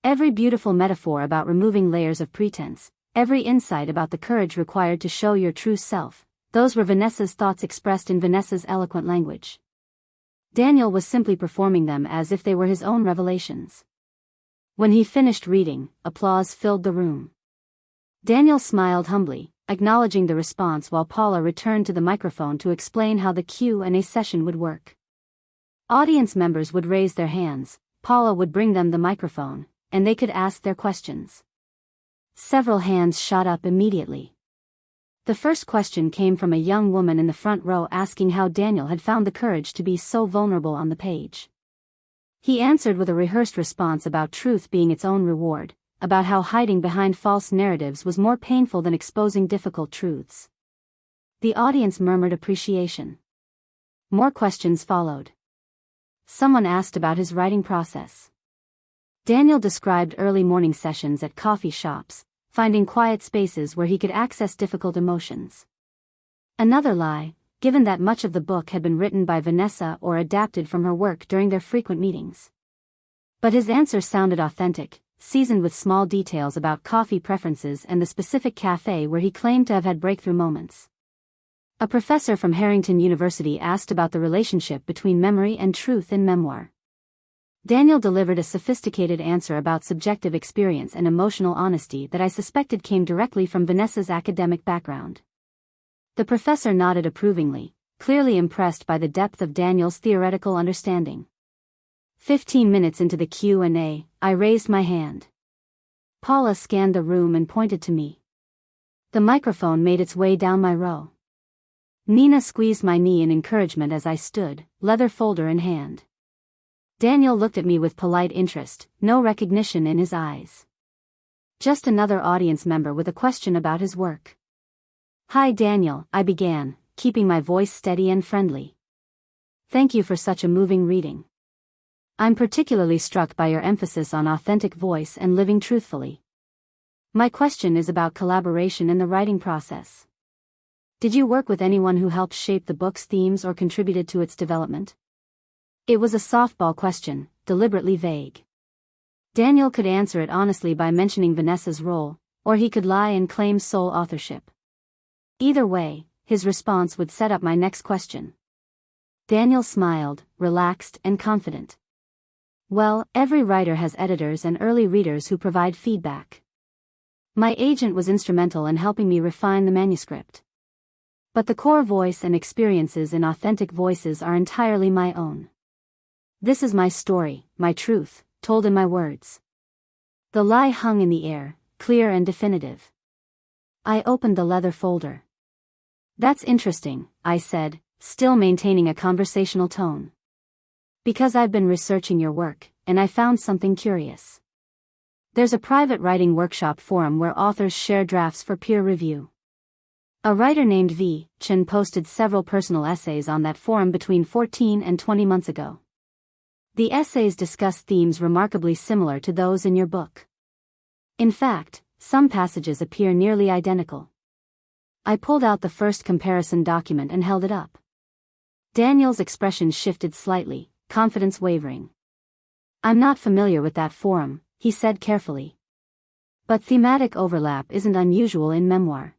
Speaker 1: Every beautiful metaphor about removing layers of pretense, every insight about the courage required to show your true self, those were Vanessa's thoughts expressed in Vanessa's eloquent language. Daniel was simply performing them as if they were his own revelations. When he finished reading, applause filled the room. Daniel smiled humbly, acknowledging the response while Paula returned to the microphone to explain how the Q&A session would work. Audience members would raise their hands, Paula would bring them the microphone, and they could ask their questions. Several hands shot up immediately. The first question came from a young woman in the front row asking how Daniel had found the courage to be so vulnerable on the page. He answered with a rehearsed response about truth being its own reward, about how hiding behind false narratives was more painful than exposing difficult truths. The audience murmured appreciation. More questions followed. Someone asked about his writing process. Daniel described early morning sessions at coffee shops, finding quiet spaces where he could access difficult emotions. Another lie, given that much of the book had been written by Vanessa or adapted from her work during their frequent meetings. But his answer sounded authentic, seasoned with small details about coffee preferences and the specific cafe where he claimed to have had breakthrough moments. A professor from Harrington University asked about the relationship between memory and truth in memoir. Daniel delivered a sophisticated answer about subjective experience and emotional honesty that I suspected came directly from Vanessa's academic background. The professor nodded approvingly, clearly impressed by the depth of Daniel's theoretical understanding. 15 minutes into the Q&A, I raised my hand. Paula scanned the room and pointed to me. The microphone made its way down my row. Nina squeezed my knee in encouragement as I stood, leather folder in hand. Daniel looked at me with polite interest, no recognition in his eyes. Just another audience member with a question about his work. "Hi Daniel," I began, keeping my voice steady and friendly. "Thank you for such a moving reading. I'm particularly struck by your emphasis on authentic voice and living truthfully. My question is about collaboration in the writing process. Did you work with anyone who helped shape the book's themes or contributed to its development?" It was a softball question, deliberately vague. Daniel could answer it honestly by mentioning Vanessa's role, or he could lie and claim sole authorship. Either way, his response would set up my next question. Daniel smiled, relaxed and confident. "Well, every writer has editors and early readers who provide feedback. My agent was instrumental in helping me refine the manuscript. But the core voice and experiences in Authentic Voices are entirely my own. This is my story, my truth, told in my words." The lie hung in the air, clear and definitive. I opened the leather folder. "That's interesting," I said, still maintaining a conversational tone. "Because I've been researching your work, and I found something curious. There's a private writing workshop forum where authors share drafts for peer review. A writer named V. Chen posted several personal essays on that forum between 14 and 20 months ago. The essays discuss themes remarkably similar to those in your book. In fact, some passages appear nearly identical." I pulled out the first comparison document and held it up. Daniel's expression shifted slightly, confidence wavering. "I'm not familiar with that forum," he said carefully. But thematic overlap isn't unusual in memoir.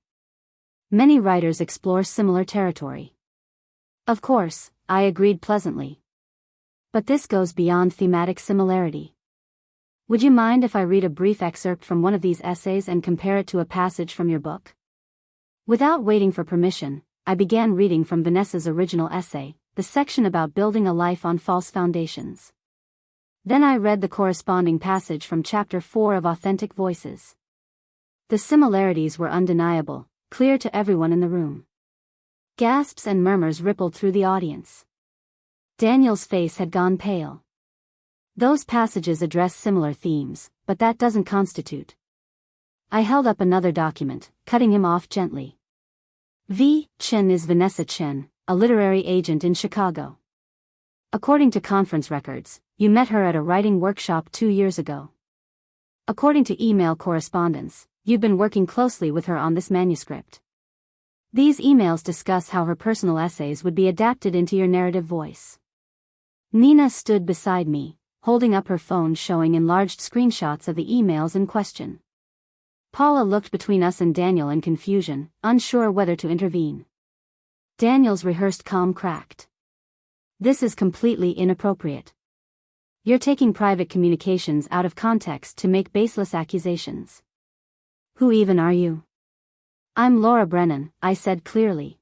Speaker 1: Many writers explore similar territory. Of course, I agreed pleasantly. But this goes beyond thematic similarity. Would you mind if I read a brief excerpt from one of these essays and compare it to a passage from your book? Without waiting for permission, I began reading from Vanessa's original essay, the section about building a life on false foundations. Then I read the corresponding passage from Chapter 4 of Authentic Voices. The similarities were undeniable, clear to everyone in the room. Gasps and murmurs rippled through the audience. Daniel's face had gone pale. Those passages address similar themes, but that doesn't constitute. I held up another document, cutting him off gently. V. Chen is Vanessa Chen, a literary agent in Chicago. According to conference records, you met her at a writing workshop 2 years ago. According to email correspondence, you've been working closely with her on this manuscript. These emails discuss how her personal essays would be adapted into your narrative voice. Nina stood beside me, holding up her phone showing enlarged screenshots of the emails in question. Paula looked between us and Daniel in confusion, unsure whether to intervene. Daniel's rehearsed calm cracked. This is completely inappropriate. You're taking private communications out of context to make baseless accusations. Who even are you? I'm Laura Brennan, I said clearly.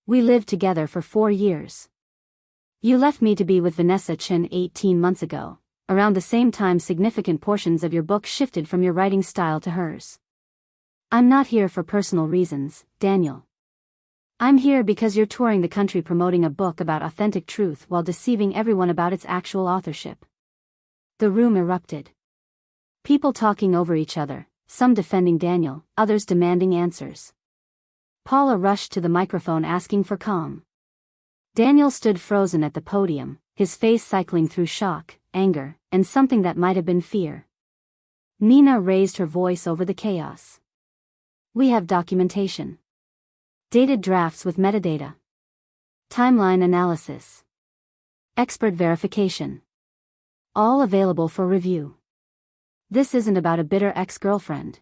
Speaker 1: We lived together for 4 years. You left me to be with Vanessa Chen 18 months ago, around the same time significant portions of your book shifted from your writing style to hers. I'm not here for personal reasons, Daniel. I'm here because you're touring the country promoting a book about authentic truth while deceiving everyone about its actual authorship. The room erupted. People talking over each other, some defending Daniel, others demanding answers. Paula rushed to the microphone asking for calm. Daniel stood frozen at the podium, his face cycling through shock, anger, and something that might have been fear. Nina raised her voice over the chaos. We have documentation. Dated drafts with metadata. Timeline analysis. Expert verification. All available for review. This isn't about a bitter ex-girlfriend.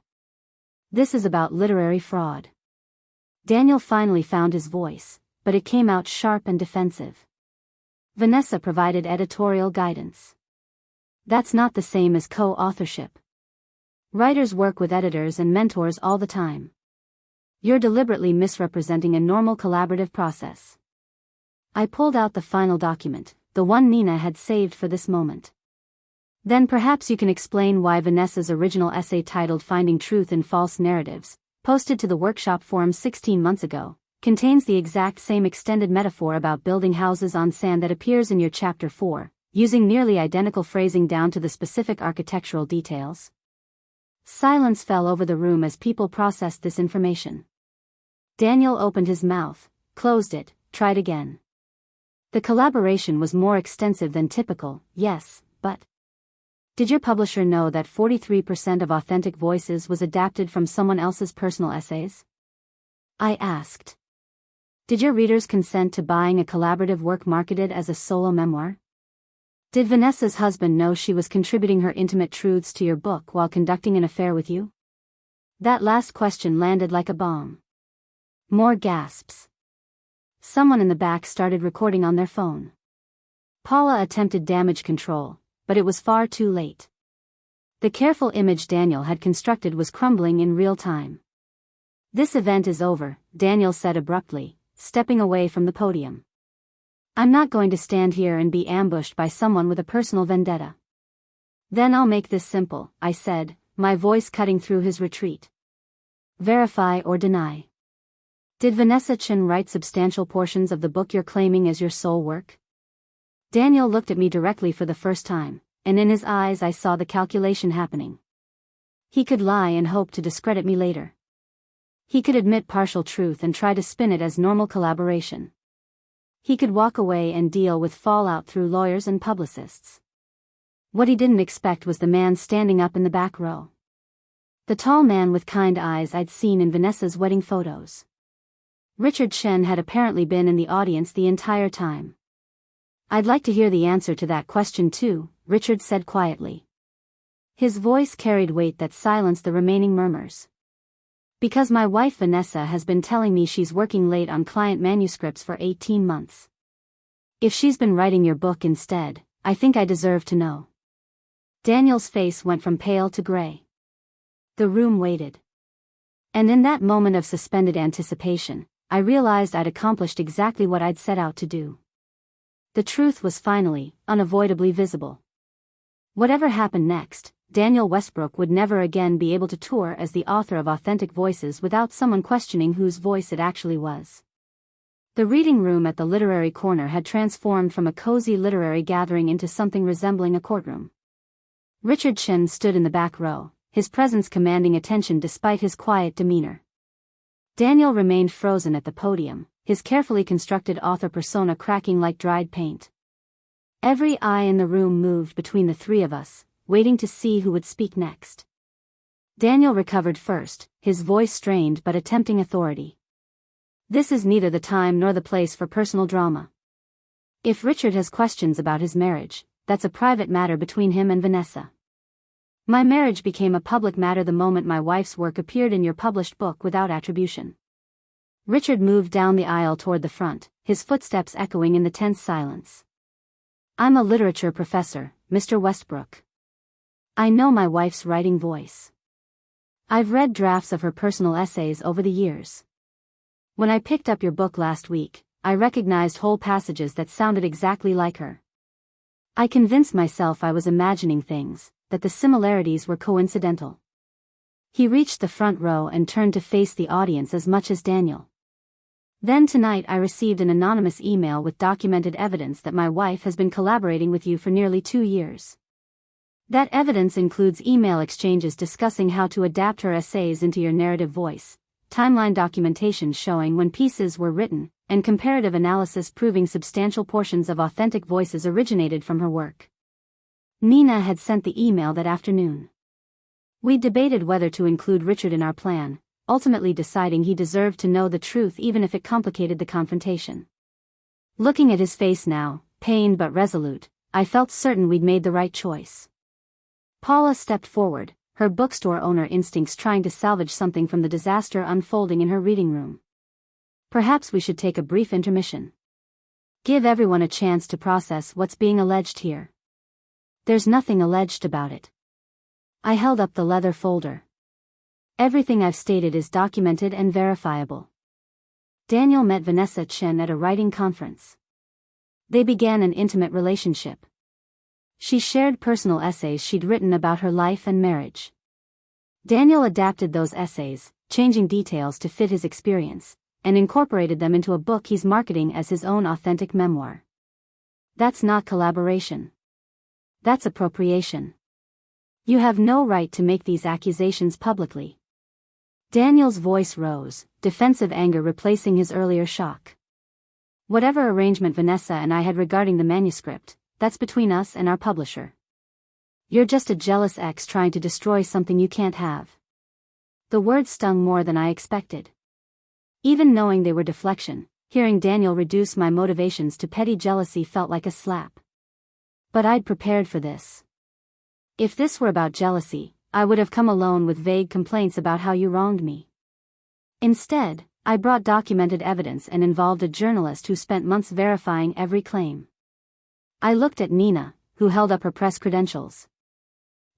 Speaker 1: This is about literary fraud. Daniel finally found his voice, but it came out sharp and defensive. Vanessa provided editorial guidance. That's not the same as co-authorship. Writers work with editors and mentors all the time. You're deliberately misrepresenting a normal collaborative process. I pulled out the final document, the one Nina had saved for this moment. Then perhaps you can explain why Vanessa's original essay titled Finding Truth in False Narratives, posted to the workshop forum 16 months ago, contains the exact same extended metaphor about building houses on sand that appears in your Chapter 4, using nearly identical phrasing down to the specific architectural details. Silence fell over the room as people processed this information. Daniel opened his mouth, closed it, tried again. The collaboration was more extensive than typical, yes, but... Did your publisher know that 43% of Authentic Voices was adapted from someone else's personal essays? I asked. Did your readers consent to buying a collaborative work marketed as a solo memoir? Did Vanessa's husband know she was contributing her intimate truths to your book while conducting an affair with you? That last question landed like a bomb. More gasps. Someone in the back started recording on their phone. Paula attempted damage control, but it was far too late. The careful image Daniel had constructed was crumbling in real time. This event is over, Daniel said abruptly, stepping away from the podium. I'm not going to stand here and be ambushed by someone with a personal vendetta. Then I'll make this simple, I said, my voice cutting through his retreat. Verify or deny. Did Vanessa Chen write substantial portions of the book you're claiming as your sole work? Daniel looked at me directly for the first time, and in his eyes I saw the calculation happening. He could lie and hope to discredit me later. He could admit partial truth and try to spin it as normal collaboration. He could walk away and deal with fallout through lawyers and publicists. What he didn't expect was the man standing up in the back row. The tall man with kind eyes I'd seen in Vanessa's wedding photos. Richard Chen had apparently been in the audience the entire time. I'd like to hear the answer to that question too, Richard said quietly. His voice carried weight that silenced the remaining murmurs. Because my wife Vanessa has been telling me she's working late on client manuscripts for 18 months. If she's been writing your book instead, I think I deserve to know. Daniel's face went from pale to gray. The room waited. And in that moment of suspended anticipation, I realized I'd accomplished exactly what I'd set out to do. The truth was finally, unavoidably visible. Whatever happened next, Daniel Westbrook would never again be able to tour as the author of Authentic Voices without someone questioning whose voice it actually was. The reading room at the literary corner had transformed from a cozy literary gathering into something resembling a courtroom. Richard Chen stood in the back row, his presence commanding attention despite his quiet demeanor. Daniel remained frozen at the podium, his carefully constructed author persona cracking like dried paint. Every eye in the room moved between the three of us, waiting to see who would speak next. Daniel recovered first, his voice strained but attempting authority. This is neither the time nor the place for personal drama. If Richard has questions about his marriage, that's a private matter between him and Vanessa. My marriage became a public matter the moment my wife's work appeared in your published book without attribution. Richard moved down the aisle toward the front, his footsteps echoing in the tense silence. I'm a literature professor, Mr. Westbrook. I know my wife's writing voice. I've read drafts of her personal essays over the years. When I picked up your book last week, I recognized whole passages that sounded exactly like her. I convinced myself I was imagining things, that the similarities were coincidental. He reached the front row and turned to face the audience as much as Daniel. Then tonight I received an anonymous email with documented evidence that my wife has been collaborating with you for nearly 2 years. That evidence includes email exchanges discussing how to adapt her essays into your narrative voice, timeline documentation showing when pieces were written, and comparative analysis proving substantial portions of Authentic Voices originated from her work. Nina had sent the email that afternoon. We debated whether to include Richard in our plan, ultimately deciding he deserved to know the truth even if it complicated the confrontation. Looking at his face now, pained but resolute, I felt certain we'd made the right choice. Paula stepped forward, her bookstore owner instincts trying to salvage something from the disaster unfolding in her reading room. Perhaps we should take a brief intermission. Give everyone a chance to process what's being alleged here. There's nothing alleged about it. I held up the leather folder. Everything I've stated is documented and verifiable. Daniel met Vanessa Chen at a writing conference. They began an intimate relationship. She shared personal essays she'd written about her life and marriage. Daniel adapted those essays, changing details to fit his experience, and incorporated them into a book he's marketing as his own authentic memoir. That's not collaboration. That's appropriation. You have no right to make these accusations publicly. Daniel's voice rose, defensive anger replacing his earlier shock. Whatever arrangement Vanessa and I had regarding the manuscript, that's between us and our publisher. You're just a jealous ex trying to destroy something you can't have. The words stung more than I expected. Even knowing they were deflection, hearing Daniel reduce my motivations to petty jealousy felt like a slap. But I'd prepared for this. If this were about jealousy, I would have come alone with vague complaints about how you wronged me. Instead, I brought documented evidence and involved a journalist who spent months verifying every claim. I looked at Nina, who held up her press credentials.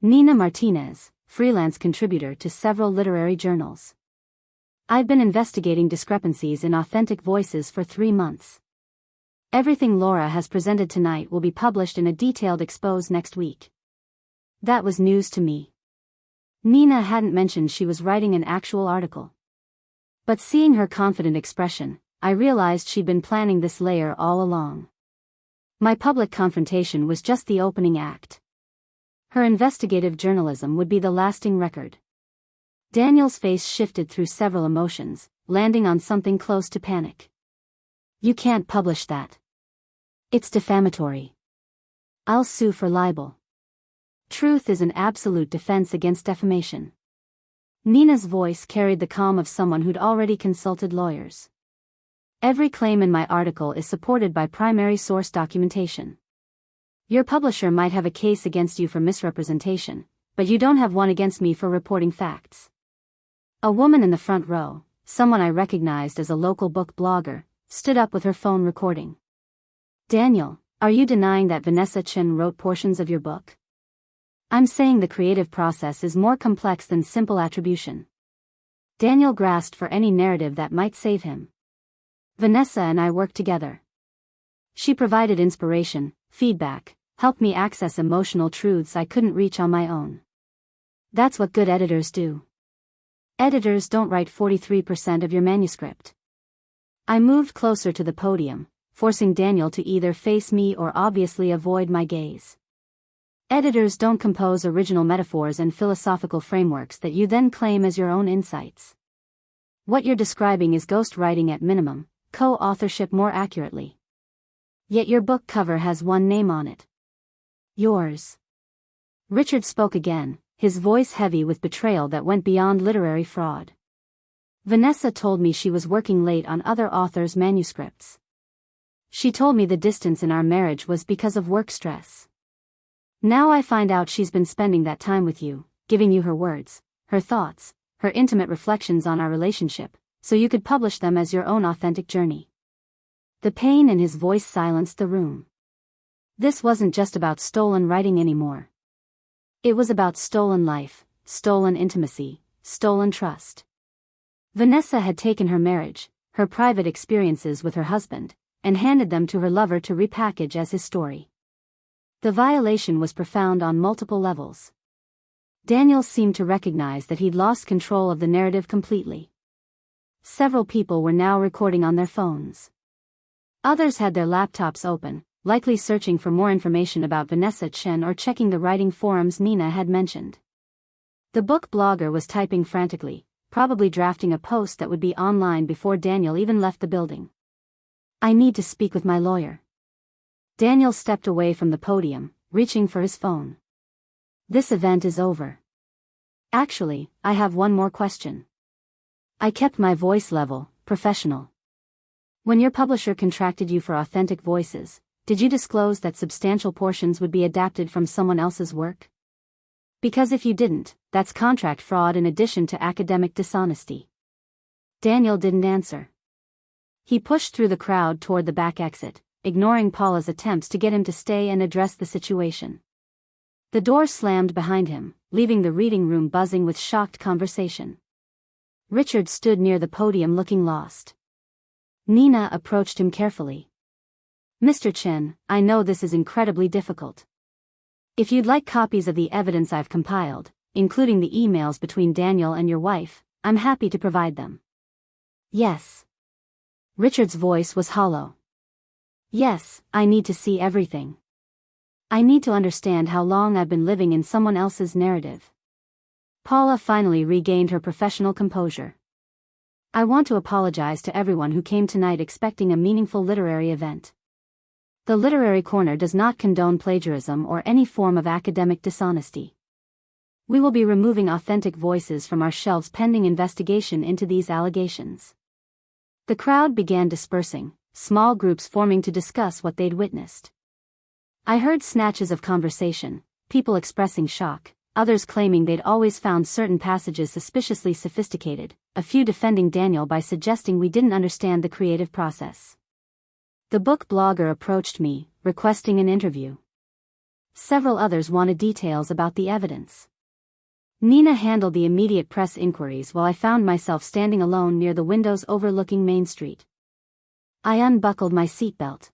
Speaker 1: Nina Martinez, freelance contributor to several literary journals. I've been investigating discrepancies in Authentic Voices for 3 months. Everything Laura has presented tonight will be published in a detailed expose next week. That was news to me. Nina hadn't mentioned she was writing an actual article. But seeing her confident expression, I realized she'd been planning this layer all along. My public confrontation was just the opening act. Her investigative journalism would be the lasting record. Daniel's face shifted through several emotions, landing on something close to panic. You can't publish that. It's defamatory. I'll sue for libel. Truth is an absolute defense against defamation. Nina's voice carried the calm of someone who'd already consulted lawyers. Every claim in my article is supported by primary source documentation. Your publisher might have a case against you for misrepresentation, but you don't have one against me for reporting facts. A woman in the front row, someone I recognized as a local book blogger, stood up with her phone recording. Daniel, are you denying that Vanessa Chen wrote portions of your book? I'm saying the creative process is more complex than simple attribution. Daniel grasped for any narrative that might save him. Vanessa and I worked together. She provided inspiration, feedback, helped me access emotional truths I couldn't reach on my own. That's what good editors do. Editors don't write 43% of your manuscript. I moved closer to the podium, forcing Daniel to either face me or obviously avoid my gaze. Editors don't compose original metaphors and philosophical frameworks that you then claim as your own insights. What you're describing is ghostwriting at minimum, co-authorship more accurately. Yet your book cover has one name on it. Yours. Richard spoke again, his voice heavy with betrayal that went beyond literary fraud. Vanessa told me she was working late on other authors' manuscripts. She told me the distance in our marriage was because of work stress. Now I find out she's been spending that time with you, giving you her words, her thoughts, her intimate reflections on our relationship, so you could publish them as your own authentic journey. The pain in his voice silenced the room. This wasn't just about stolen writing anymore. It was about stolen life, stolen intimacy, stolen trust. Vanessa had taken her marriage, her private experiences with her husband, and handed them to her lover to repackage as his story. The violation was profound on multiple levels. Daniel seemed to recognize that he'd lost control of the narrative completely. Several people were now recording on their phones. Others had their laptops open, likely searching for more information about Vanessa Chen or checking the writing forums Nina had mentioned. The book blogger was typing frantically, probably drafting a post that would be online before Daniel even left the building. I need to speak with my lawyer. Daniel stepped away from the podium, reaching for his phone. This event is over. Actually, I have one more question. I kept my voice level, professional. When your publisher contracted you for authentic voices, did you disclose that substantial portions would be adapted from someone else's work? Because if you didn't, that's contract fraud in addition to academic dishonesty. Daniel didn't answer. He pushed through the crowd toward the back exit, ignoring Paula's attempts to get him to stay and address the situation. The door slammed behind him, leaving the reading room buzzing with shocked conversation. Richard stood near the podium looking lost. Nina approached him carefully. Mr. Chen, I know this is incredibly difficult. If you'd like copies of the evidence I've compiled, including the emails between Daniel and your wife, I'm happy to provide them. Yes. Richard's voice was hollow. Yes, I need to see everything. I need to understand how long I've been living in someone else's narrative. Paula finally regained her professional composure. I want to apologize to everyone who came tonight expecting a meaningful literary event. The Literary Corner does not condone plagiarism or any form of academic dishonesty. We will be removing authentic voices from our shelves pending investigation into these allegations. The crowd began dispersing, small groups forming to discuss what they'd witnessed. I heard snatches of conversation, people expressing shock, others claiming they'd always found certain passages suspiciously sophisticated, a few defending Daniel by suggesting we didn't understand the creative process. The book blogger approached me, requesting an interview. Several others wanted details about the evidence. Nina handled the immediate press inquiries while I found myself standing alone near the windows overlooking Main Street. I unbuckled my seatbelt.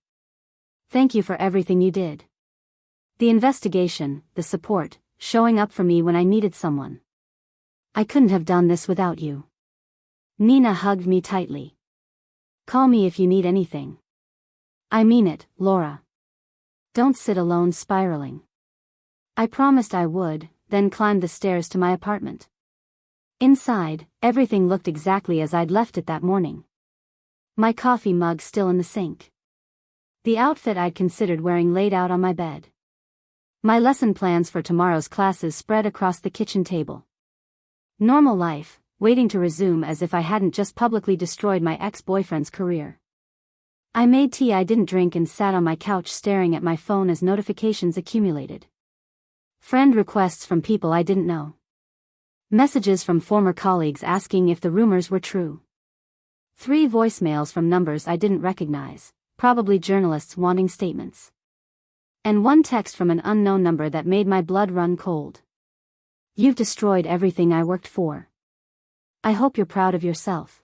Speaker 1: Thank you for everything you did. The investigation, the support, showing up for me when I needed someone. I couldn't have done this without you. Nina hugged me tightly. Call me if you need anything. I mean it, Laura. Don't sit alone spiraling. I promised I would, then climbed the stairs to my apartment. Inside, everything looked exactly as I'd left it that morning. My coffee mug still in the sink. The outfit I'd considered wearing laid out on my bed. My lesson plans for tomorrow's classes spread across the kitchen table. Normal life, waiting to resume as if I hadn't just publicly destroyed my ex-boyfriend's career. I made tea I didn't drink and sat on my couch staring at my phone as notifications accumulated. Friend requests from people I didn't know. Messages from former colleagues asking if the rumors were true. 3 voicemails from numbers I didn't recognize, probably journalists wanting statements. And 1 text from an unknown number that made my blood run cold. You've destroyed everything I worked for. I hope you're proud of yourself.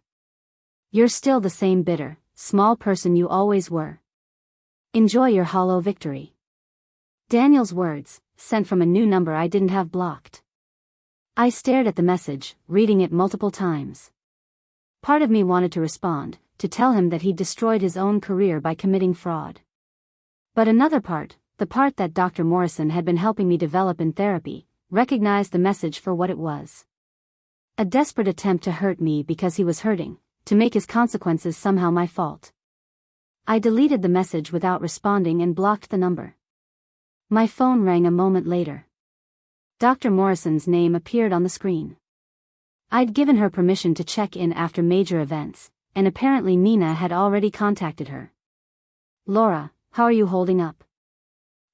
Speaker 1: You're still the same bitter, small person you always were. Enjoy your hollow victory. Daniel's words, sent from a new number I didn't have blocked. I stared at the message, reading it multiple times. Part of me wanted to respond, to tell him that he'd destroyed his own career by committing fraud. But another part, the part that Dr. Morrison had been helping me develop in therapy, recognized the message for what it was. A desperate attempt to hurt me because he was hurting, to make his consequences somehow my fault. I deleted the message without responding and blocked the number. My phone rang a moment later. Dr. Morrison's name appeared on the screen. I'd given her permission to check in after major events, and apparently Nina had already contacted her. Laura, how are you holding up?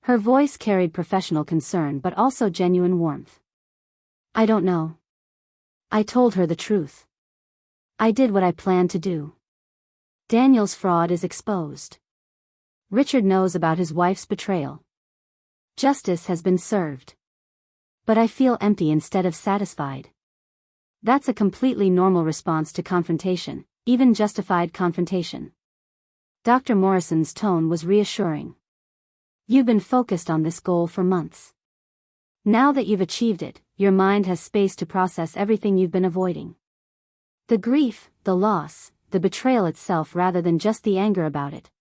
Speaker 1: Her voice carried professional concern but also genuine warmth. I don't know. I told her the truth. I did what I planned to do. Daniel's fraud is exposed. Richard knows about his wife's betrayal. Justice has been served. But I feel empty instead of satisfied. That's a completely normal response to confrontation, even justified confrontation. Dr. Morrison's tone was reassuring. You've been focused on this goal for months. Now that you've achieved it, your mind has space to process everything you've been avoiding. The grief, the loss, the betrayal itself rather than just the anger about it.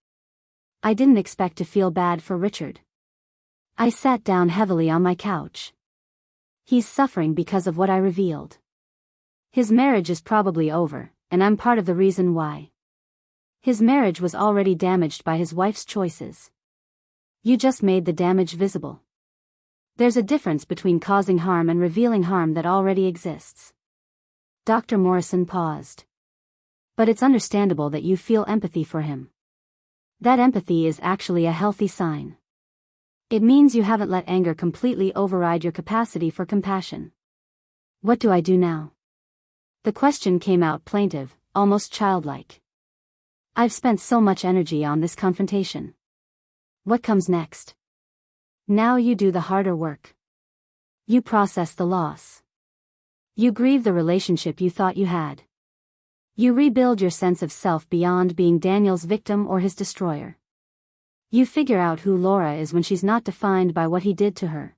Speaker 1: I didn't expect to feel bad for Richard. I sat down heavily on my couch. He's suffering because of what I revealed. His marriage is probably over, and I'm part of the reason why. His marriage was already damaged by his wife's choices. You just made the damage visible. There's a difference between causing harm and revealing harm that already exists. Dr. Morrison paused. But it's understandable that you feel empathy for him. That empathy is actually a healthy sign. It means you haven't let anger completely override your capacity for compassion. What do I do now? The question came out plaintive, almost childlike. I've spent so much energy on this confrontation. What comes next? Now you do the harder work. You process the loss. You grieve the relationship you thought you had. You rebuild your sense of self beyond being Daniel's victim or his destroyer. You figure out who Laura is when she's not defined by what he did to her.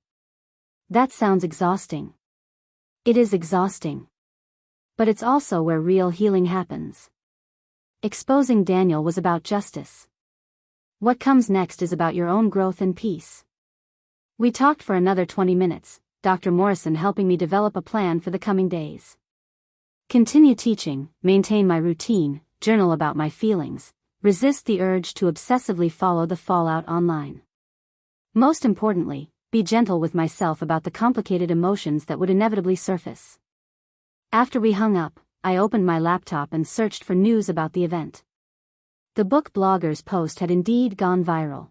Speaker 1: That sounds exhausting. It is exhausting. But it's also where real healing happens. Exposing Daniel was about justice. What comes next is about your own growth and peace. We talked for another 20 minutes, Dr. Morrison helping me develop a plan for the coming days. Continue teaching, maintain my routine, journal about my feelings, resist the urge to obsessively follow the fallout online. Most importantly, be gentle with myself about the complicated emotions that would inevitably surface. After we hung up, I opened my laptop and searched for news about the event. The book blogger's post had indeed gone viral.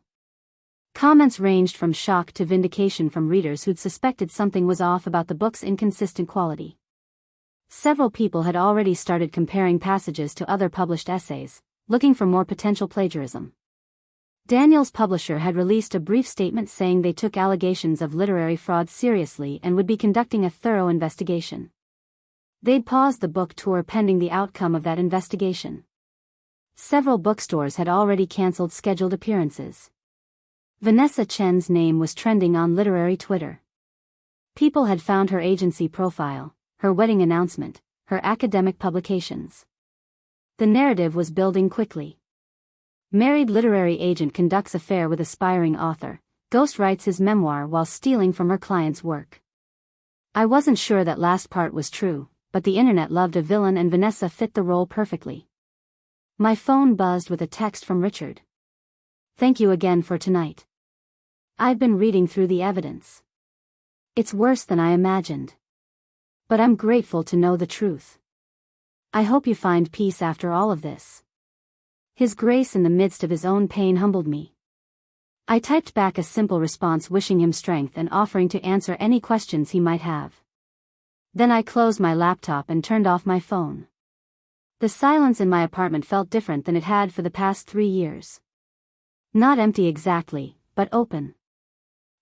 Speaker 1: Comments ranged from shock to vindication from readers who'd suspected something was off about the book's inconsistent quality. Several people had already started comparing passages to other published essays, looking for more potential plagiarism. Daniel's publisher had released a brief statement saying they took allegations of literary fraud seriously and would be conducting a thorough investigation. They'd paused the book tour pending the outcome of that investigation. Several bookstores had already canceled scheduled appearances. Vanessa Chen's name was trending on literary Twitter. People had found her agency profile, her wedding announcement, her academic publications. The narrative was building quickly. Married literary agent conducts affair with aspiring author, ghostwrites his memoir while stealing from her client's work. I wasn't sure that last part was true, but the internet loved a villain and Vanessa fit the role perfectly. My phone buzzed with a text from Richard. Thank you again for tonight. I've been reading through the evidence. It's worse than I imagined. But I'm grateful to know the truth. I hope you find peace after all of this. His grace in the midst of his own pain humbled me. I typed back a simple response wishing him strength and offering to answer any questions he might have. Then I closed my laptop and turned off my phone. The silence in my apartment felt different than it had for the past 3 years. Not empty exactly, but open.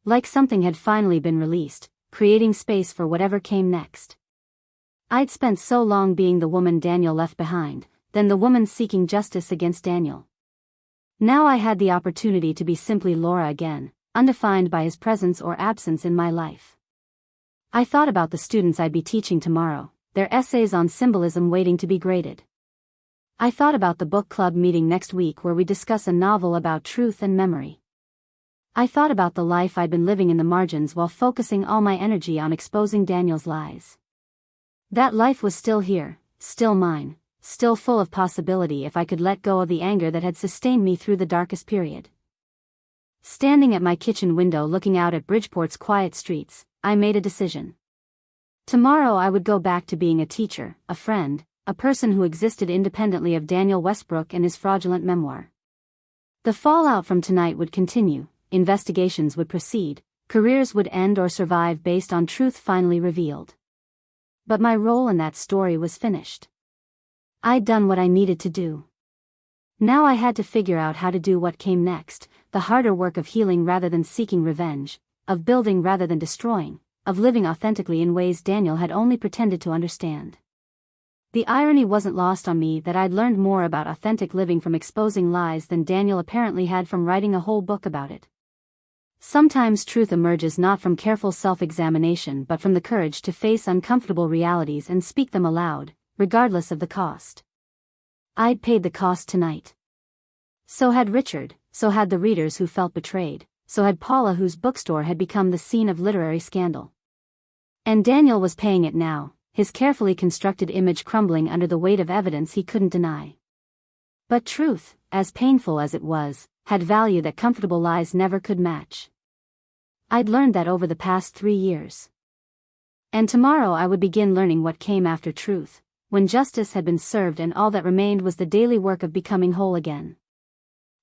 Speaker 1: Like something had finally been released, creating space for whatever came next. I'd spent so long being the woman Daniel left behind, then the woman seeking justice against Daniel. Now I had the opportunity to be simply Laura again, undefined by his presence or absence in my life. I thought about the students I'd be teaching tomorrow, their essays on symbolism waiting to be graded. I thought about the book club meeting next week where we discuss a novel about truth and memory. I thought about the life I'd been living in the margins while focusing all my energy on exposing Daniel's lies. That life was still here, still mine, still full of possibility if I could let go of the anger that had sustained me through the darkest period. Standing at my kitchen window looking out at Bridgeport's quiet streets, I made a decision. Tomorrow I would go back to being a teacher, a friend, a person who existed independently of Daniel Westbrook and his fraudulent memoir. The fallout from tonight would continue, investigations would proceed, careers would end or survive based on truth finally revealed. But my role in that story was finished. I'd done what I needed to do. Now I had to figure out how to do what came next, the harder work of healing rather than seeking revenge, of building rather than destroying, of living authentically in ways Daniel had only pretended to understand. The irony wasn't lost on me that I'd learned more about authentic living from exposing lies than Daniel apparently had from writing a whole book about it. Sometimes truth emerges not from careful self-examination but from the courage to face uncomfortable realities and speak them aloud, regardless of the cost. I'd paid the cost tonight. So had Richard, so had the readers who felt betrayed, so had Paula whose bookstore had become the scene of literary scandal. And Daniel was paying it now, his carefully constructed image crumbling under the weight of evidence he couldn't deny. But truth, as painful as it was, had value that comfortable lies never could match. I'd learned that over the past 3 years. And tomorrow I would begin learning what came after truth, when justice had been served and all that remained was the daily work of becoming whole again.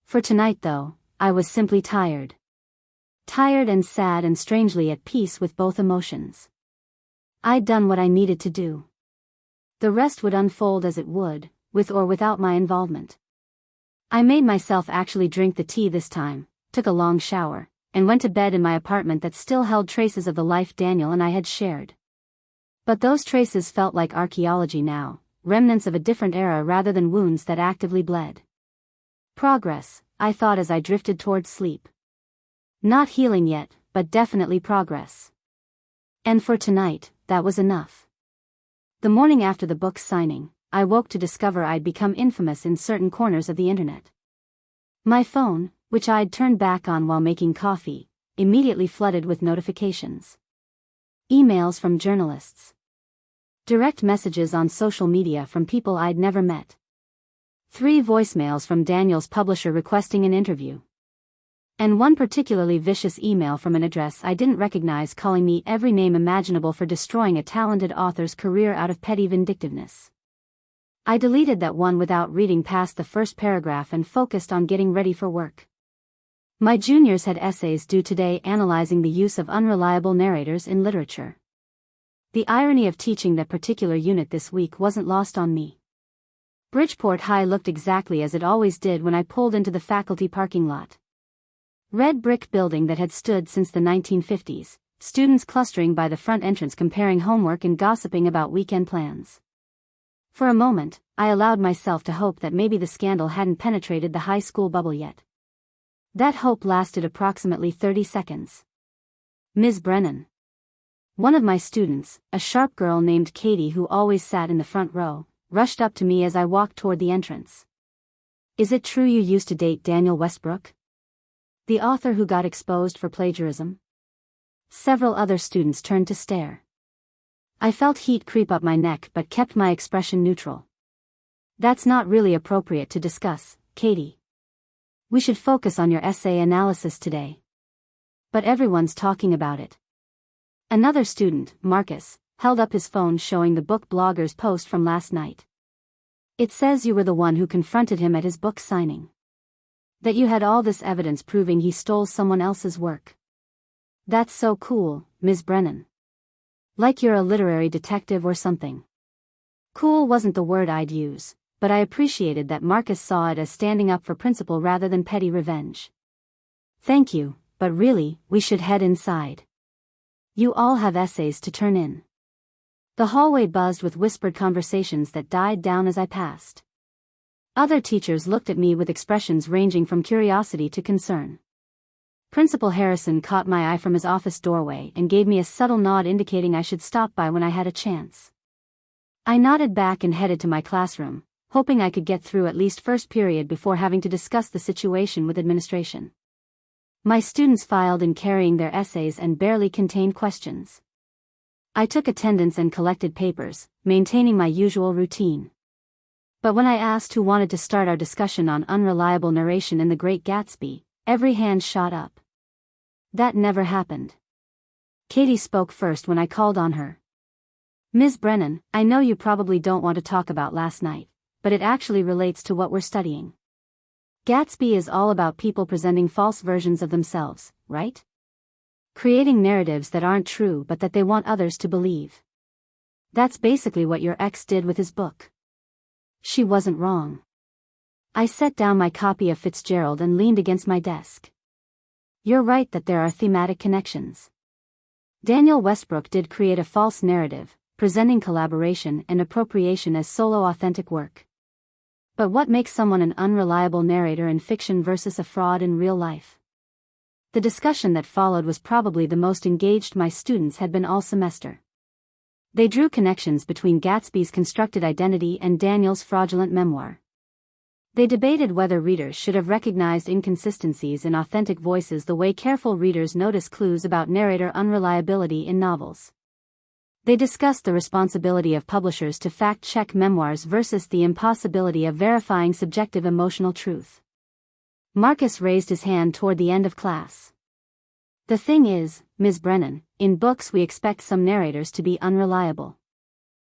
Speaker 1: For tonight though, I was simply tired. Tired and sad and strangely at peace with both emotions. I'd done what I needed to do. The rest would unfold as it would, with or without my involvement. I made myself actually drink the tea this time, took a long shower, and went to bed in my apartment that still held traces of the life Daniel and I had shared. But those traces felt like archaeology now, remnants of a different era rather than wounds that actively bled. Progress, I thought as I drifted towards sleep. Not healing yet, but definitely progress. And for tonight, that was enough. The morning after the book's signing, I woke to discover I'd become infamous in certain corners of the internet. My phone, which I'd turned back on while making coffee, immediately flooded with notifications. Emails from journalists. Direct messages on social media from people I'd never met. 3 voicemails from Daniel's publisher requesting an interview. And one particularly vicious email from an address I didn't recognize calling me every name imaginable for destroying a talented author's career out of petty vindictiveness. I deleted that one without reading past the first paragraph and focused on getting ready for work. My juniors had essays due today analyzing the use of unreliable narrators in literature. The irony of teaching that particular unit this week wasn't lost on me. Bridgeport High looked exactly as it always did when I pulled into the faculty parking lot. Red brick building that had stood since the 1950s, students clustering by the front entrance comparing homework and gossiping about weekend plans. For a moment, I allowed myself to hope that maybe the scandal hadn't penetrated the high school bubble yet. That hope lasted approximately 30 seconds. Ms. Brennan. One of my students, a sharp girl named Katie who always sat in the front row, rushed up to me as I walked toward the entrance. "Is it true you used to date Daniel Westbrook? The author who got exposed for plagiarism?" Several other students turned to stare. I felt heat creep up my neck but kept my expression neutral. "That's not really appropriate to discuss, Katie. We should focus on your essay analysis today." "But everyone's talking about it." Another student, Marcus, held up his phone showing the book blogger's post from last night. "It says you were the one who confronted him at his book signing." That you had all this evidence proving he stole someone else's work. That's so cool, Ms. Brennan. Like you're a literary detective or something. Cool wasn't the word I'd use, but I appreciated that Marcus saw it as standing up for principle rather than petty revenge. Thank you, but really, we should head inside. You all have essays to turn in. The hallway buzzed with whispered conversations that died down as I passed. Other teachers looked at me with expressions ranging from curiosity to concern. Principal Harrison caught my eye from his office doorway and gave me a subtle nod indicating I should stop by when I had a chance. I nodded back and headed to my classroom, hoping I could get through at least first period before having to discuss the situation with administration. My students filed in carrying their essays and barely contained questions. I took attendance and collected papers, maintaining my usual routine. But when I asked who wanted to start our discussion on unreliable narration in The Great Gatsby, every hand shot up. That never happened. Katie spoke first when I called on her. Ms. Brennan, I know you probably don't want to talk about last night, but it actually relates to what we're studying. Gatsby is all about people presenting false versions of themselves, right? Creating narratives that aren't true but that they want others to believe. That's basically what your ex did with his book. She wasn't wrong. I set down my copy of Fitzgerald and leaned against my desk. You're right that there are thematic connections. Daniel Westbrook did create a false narrative, presenting collaboration and appropriation as solo authentic work. But what makes someone an unreliable narrator in fiction versus a fraud in real life? The discussion that followed was probably the most engaged my students had been all semester. They drew connections between Gatsby's constructed identity and Daniel's fraudulent memoir. They debated whether readers should have recognized inconsistencies in authentic voices the way careful readers notice clues about narrator unreliability in novels. They discussed the responsibility of publishers to fact-check memoirs versus the impossibility of verifying subjective emotional truth. Marcus raised his hand toward the end of class. The thing is, Ms. Brennan, in books we expect some narrators to be unreliable.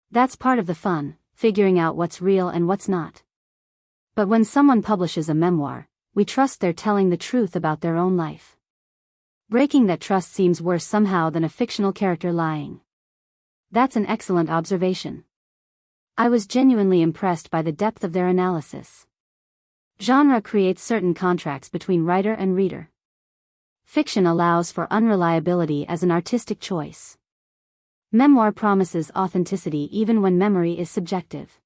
Speaker 1: That's part of the fun, figuring out what's real and what's not. But when someone publishes a memoir, we trust they're telling the truth about their own life. Breaking that trust seems worse somehow than a fictional character lying. That's an excellent observation. I was genuinely impressed by the depth of their analysis. Genre creates certain contracts between writer and reader. Fiction allows for unreliability as an artistic choice. Memoir promises authenticity even when memory is subjective.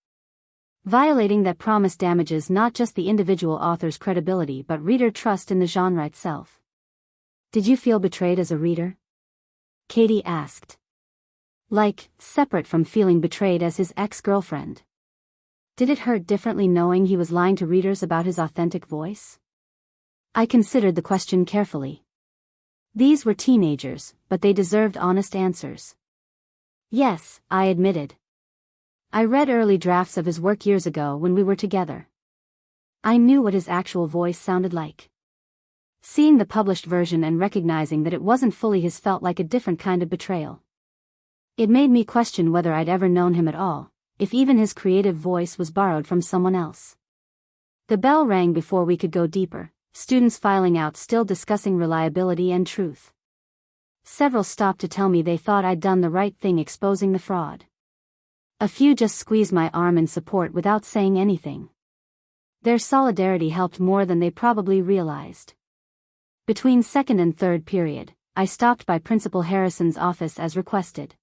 Speaker 1: Violating that promise damages not just the individual author's credibility but reader trust in the genre itself. Did you feel betrayed as a reader? Katie asked. Like, separate from feeling betrayed as his ex-girlfriend. Did it hurt differently knowing he was lying to readers about his authentic voice? I considered the question carefully. These were teenagers, but they deserved honest answers. Yes, I admitted. I read early drafts of his work years ago when we were together. I knew what his actual voice sounded like. Seeing the published version and recognizing that it wasn't fully his felt like a different kind of betrayal. It made me question whether I'd ever known him at all, if even his creative voice was borrowed from someone else. The bell rang before we could go deeper, students filing out still discussing reliability and truth. Several stopped to tell me they thought I'd done the right thing exposing the fraud. A few just squeezed my arm in support without saying anything. Their solidarity helped more than they probably realized. Between second and third period, I stopped by Principal Harrison's office as requested.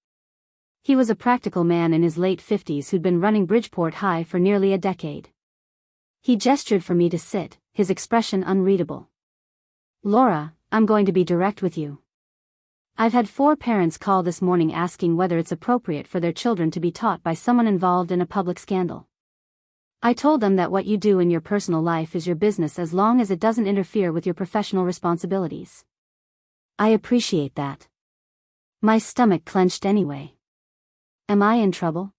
Speaker 1: He was a practical man in his late 50s who'd been running Bridgeport High for nearly a decade. He gestured for me to sit, his expression unreadable. Laura, I'm going to be direct with you. I've had 4 parents call this morning asking whether it's appropriate for their children to be taught by someone involved in a public scandal. I told them that what you do in your personal life is your business as long as it doesn't interfere with your professional responsibilities. I appreciate that. My stomach clenched anyway. Am I in trouble?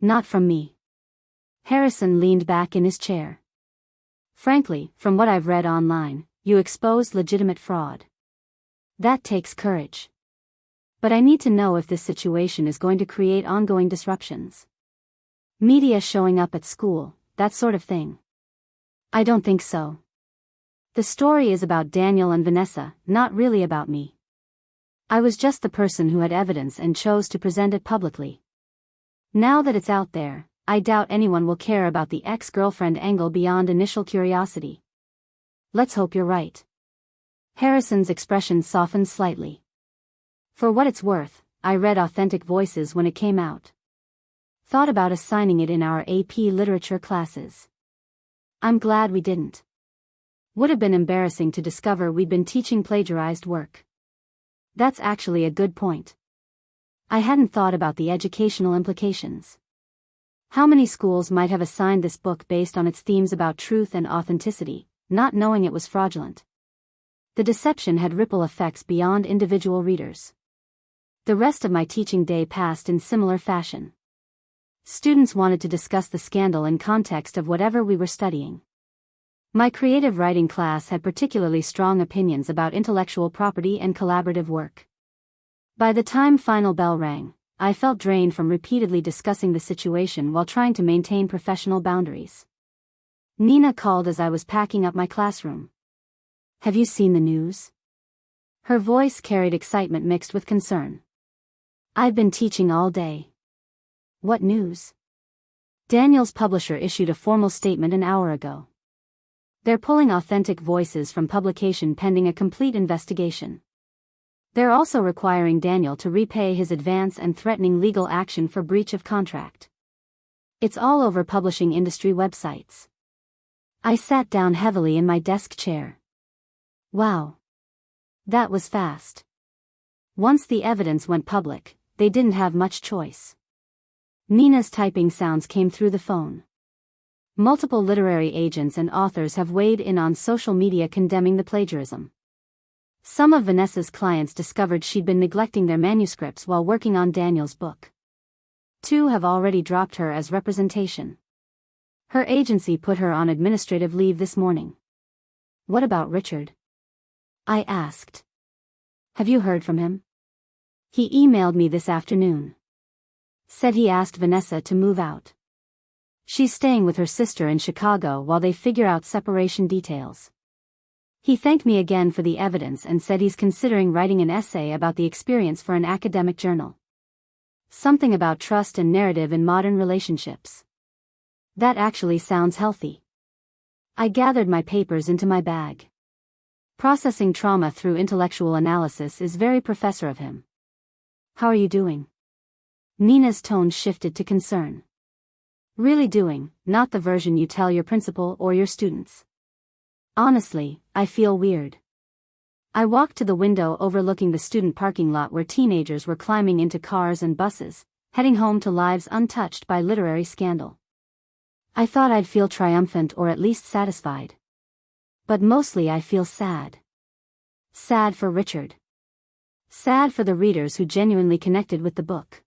Speaker 1: Not from me. Harrison leaned back in his chair. Frankly, from what I've read online, you exposed legitimate fraud. That takes courage. But I need to know if this situation is going to create ongoing disruptions. Media showing up at school, that sort of thing. I don't think so. The story is about Daniel and Vanessa, not really about me. I was just the person who had evidence and chose to present it publicly. Now that it's out there, I doubt anyone will care about the ex-girlfriend angle beyond initial curiosity. Let's hope you're right. Harrison's expression softened slightly. For what it's worth, I read Authentic Voices when it came out. Thought about assigning it in our AP literature classes. I'm glad we didn't. Would have been embarrassing to discover we'd been teaching plagiarized work. That's actually a good point. I hadn't thought about the educational implications. How many schools might have assigned this book based on its themes about truth and authenticity, not knowing it was fraudulent? The deception had ripple effects beyond individual readers. The rest of my teaching day passed in similar fashion. Students wanted to discuss the scandal in context of whatever we were studying. My creative writing class had particularly strong opinions about intellectual property and collaborative work. By the time final bell rang, I felt drained from repeatedly discussing the situation while trying to maintain professional boundaries. Nina called as I was packing up my classroom. "Have you seen the news?" Her voice carried excitement mixed with concern. "I've been teaching all day." "What news?" "Daniel's publisher issued a formal statement an hour ago. They're pulling Authentic Voices from publication pending a complete investigation. They're also requiring Daniel to repay his advance and threatening legal action for breach of contract. It's all over publishing industry websites." I sat down heavily in my desk chair. Wow. That was fast. Once the evidence went public, they didn't have much choice. Nina's typing sounds came through the phone. Multiple literary agents and authors have weighed in on social media condemning the plagiarism. Some of Vanessa's clients discovered she'd been neglecting their manuscripts while working on Daniel's book. 2 have already dropped her as representation. Her agency put her on administrative leave this morning. "What about Richard?" I asked. "Have you heard from him?" "He emailed me this afternoon. Said he asked Vanessa to move out. She's staying with her sister in Chicago while they figure out separation details. He thanked me again for the evidence and said he's considering writing an essay about the experience for an academic journal. Something about trust and narrative in modern relationships." That actually sounds healthy. I gathered my papers into my bag. Processing trauma through intellectual analysis is very professor of him. "How are you doing?" Nina's tone shifted to concern. "Really doing, not the version you tell your principal or your students. Honestly, I feel weird." I walked to the window overlooking the student parking lot where teenagers were climbing into cars and buses, heading home to lives untouched by literary scandal. I thought I'd feel triumphant or at least satisfied. But mostly I feel sad. Sad for Richard. Sad for the readers who genuinely connected with the book.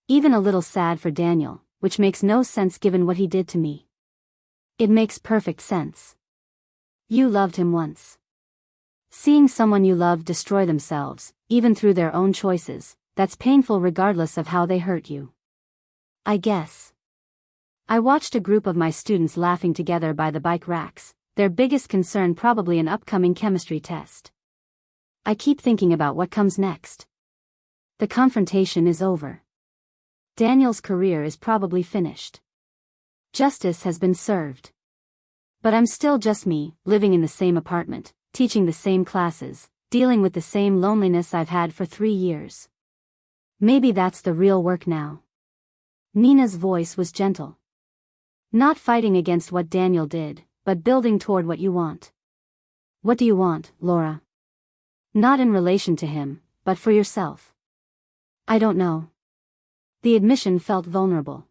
Speaker 1: Even a little sad for Daniel, which makes no sense given what he did to me. It makes perfect sense. You loved him once. Seeing someone you love destroy themselves, even through their own choices, that's painful regardless of how they hurt you. I guess. I watched a group of my students laughing together by the bike racks, their biggest concern probably an upcoming chemistry test. I keep thinking about what comes next. The confrontation is over. Daniel's career is probably finished. Justice has been served. But I'm still just me, living in the same apartment, teaching the same classes, dealing with the same loneliness I've had for 3 years. Maybe that's the real work now. Nina's voice was gentle. Not fighting against what Daniel did, but building toward what you want. What do you want, Laura? Not in relation to him, but for yourself. I don't know. The admission felt vulnerable.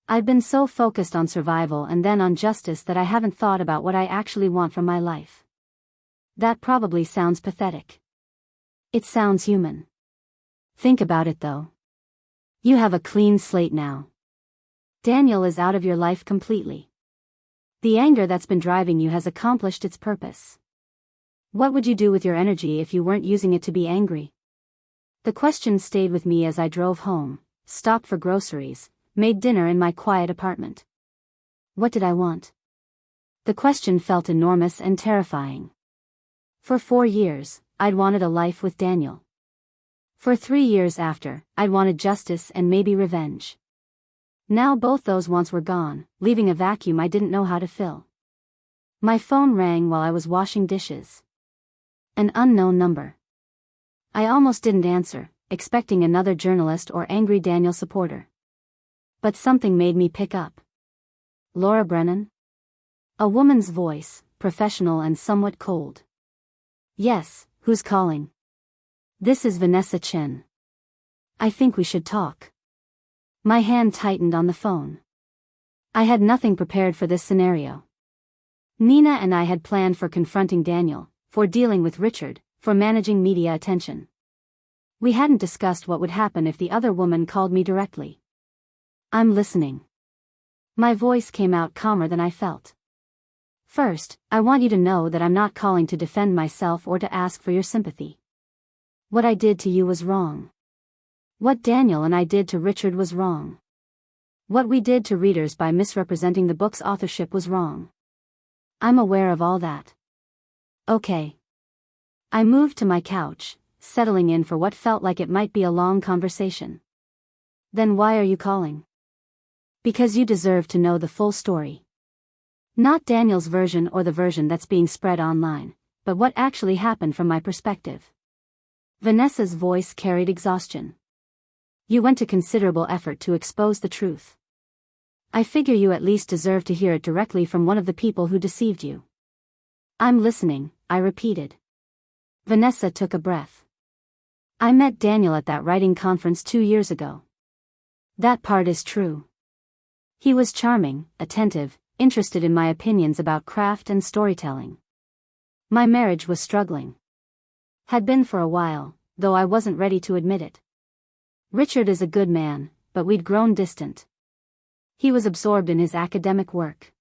Speaker 1: I've been so focused on survival and then on justice that I haven't thought about what I actually want from my life. That probably sounds pathetic. It sounds human. Think about it though. You have a clean slate now. Daniel is out of your life completely. The anger that's been driving you has accomplished its purpose. What would you do with your energy if you weren't using it to be angry? The question stayed with me as I drove home, stopped for groceries, made dinner in my quiet apartment. What did I want? The question felt enormous and terrifying. For 4 years, I'd wanted a life with Daniel. For 3 years after, I'd wanted justice and maybe revenge. Now both those wants were gone, leaving a vacuum I didn't know how to fill. My phone rang while I was washing dishes. An unknown number. I almost didn't answer, expecting another journalist or angry Daniel supporter. But something made me pick up. Laura Brennan? A woman's voice, professional and somewhat cold. Yes, who's calling? This is Vanessa Chen. I think we should talk. My hand tightened on the phone. I had nothing prepared for this scenario. Nina and I had planned for confronting Daniel, for dealing with Richard, for managing media attention. We hadn't discussed what would happen if the other woman called me directly. I'm listening. My voice came out calmer than I felt. First, I want you to know that I'm not calling to defend myself or to ask for your sympathy. What I did to you was wrong. What Daniel and I did to Richard was wrong. What we did to readers by misrepresenting the book's authorship was wrong. I'm aware of all that. Okay. I moved to my couch, settling in for what felt like it might be a long conversation. Then why are you calling? Because you deserve to know the full story. Not Daniel's version or the version that's being spread online, but what actually happened from my perspective. Vanessa's voice carried exhaustion. You went to considerable effort to expose the truth. I figure you at least deserve to hear it directly from one of the people who deceived you. I'm listening, I repeated. Vanessa took a breath. I met Daniel at that writing conference 2 years ago. That part is true. He was charming, attentive, interested in my opinions about craft and storytelling. My marriage was struggling. Had been for a while, though I wasn't ready to admit it. Richard is a good man, but we'd grown distant. He was absorbed in his academic work.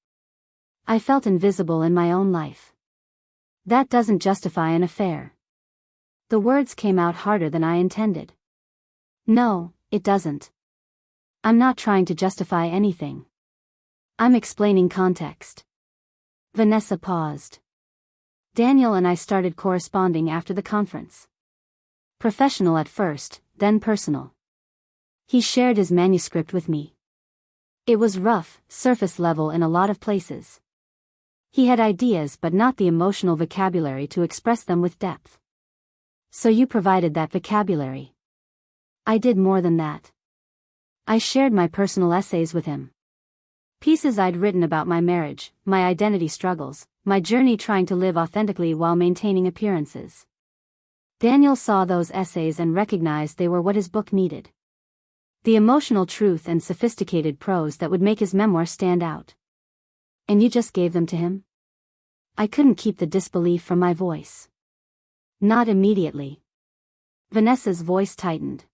Speaker 1: I felt invisible in my own life. That doesn't justify an affair. The words came out harder than I intended. No, it doesn't. I'm not trying to justify anything. I'm explaining context. Vanessa paused. Daniel and I started corresponding after the conference. Professional at first, then personal. He shared his manuscript with me. It was rough, surface level in a lot of places. He had ideas but not the emotional vocabulary to express them with depth. So you provided that vocabulary. I did more than that. I shared my personal essays with him. Pieces I'd written about my marriage, my identity struggles, my journey trying to live authentically while maintaining appearances. Daniel saw those essays and recognized they were what his book needed. The emotional truth and sophisticated prose that would make his memoir stand out. And you just gave them to him? I couldn't keep the disbelief from my voice. Not immediately. Vanessa's voice tightened.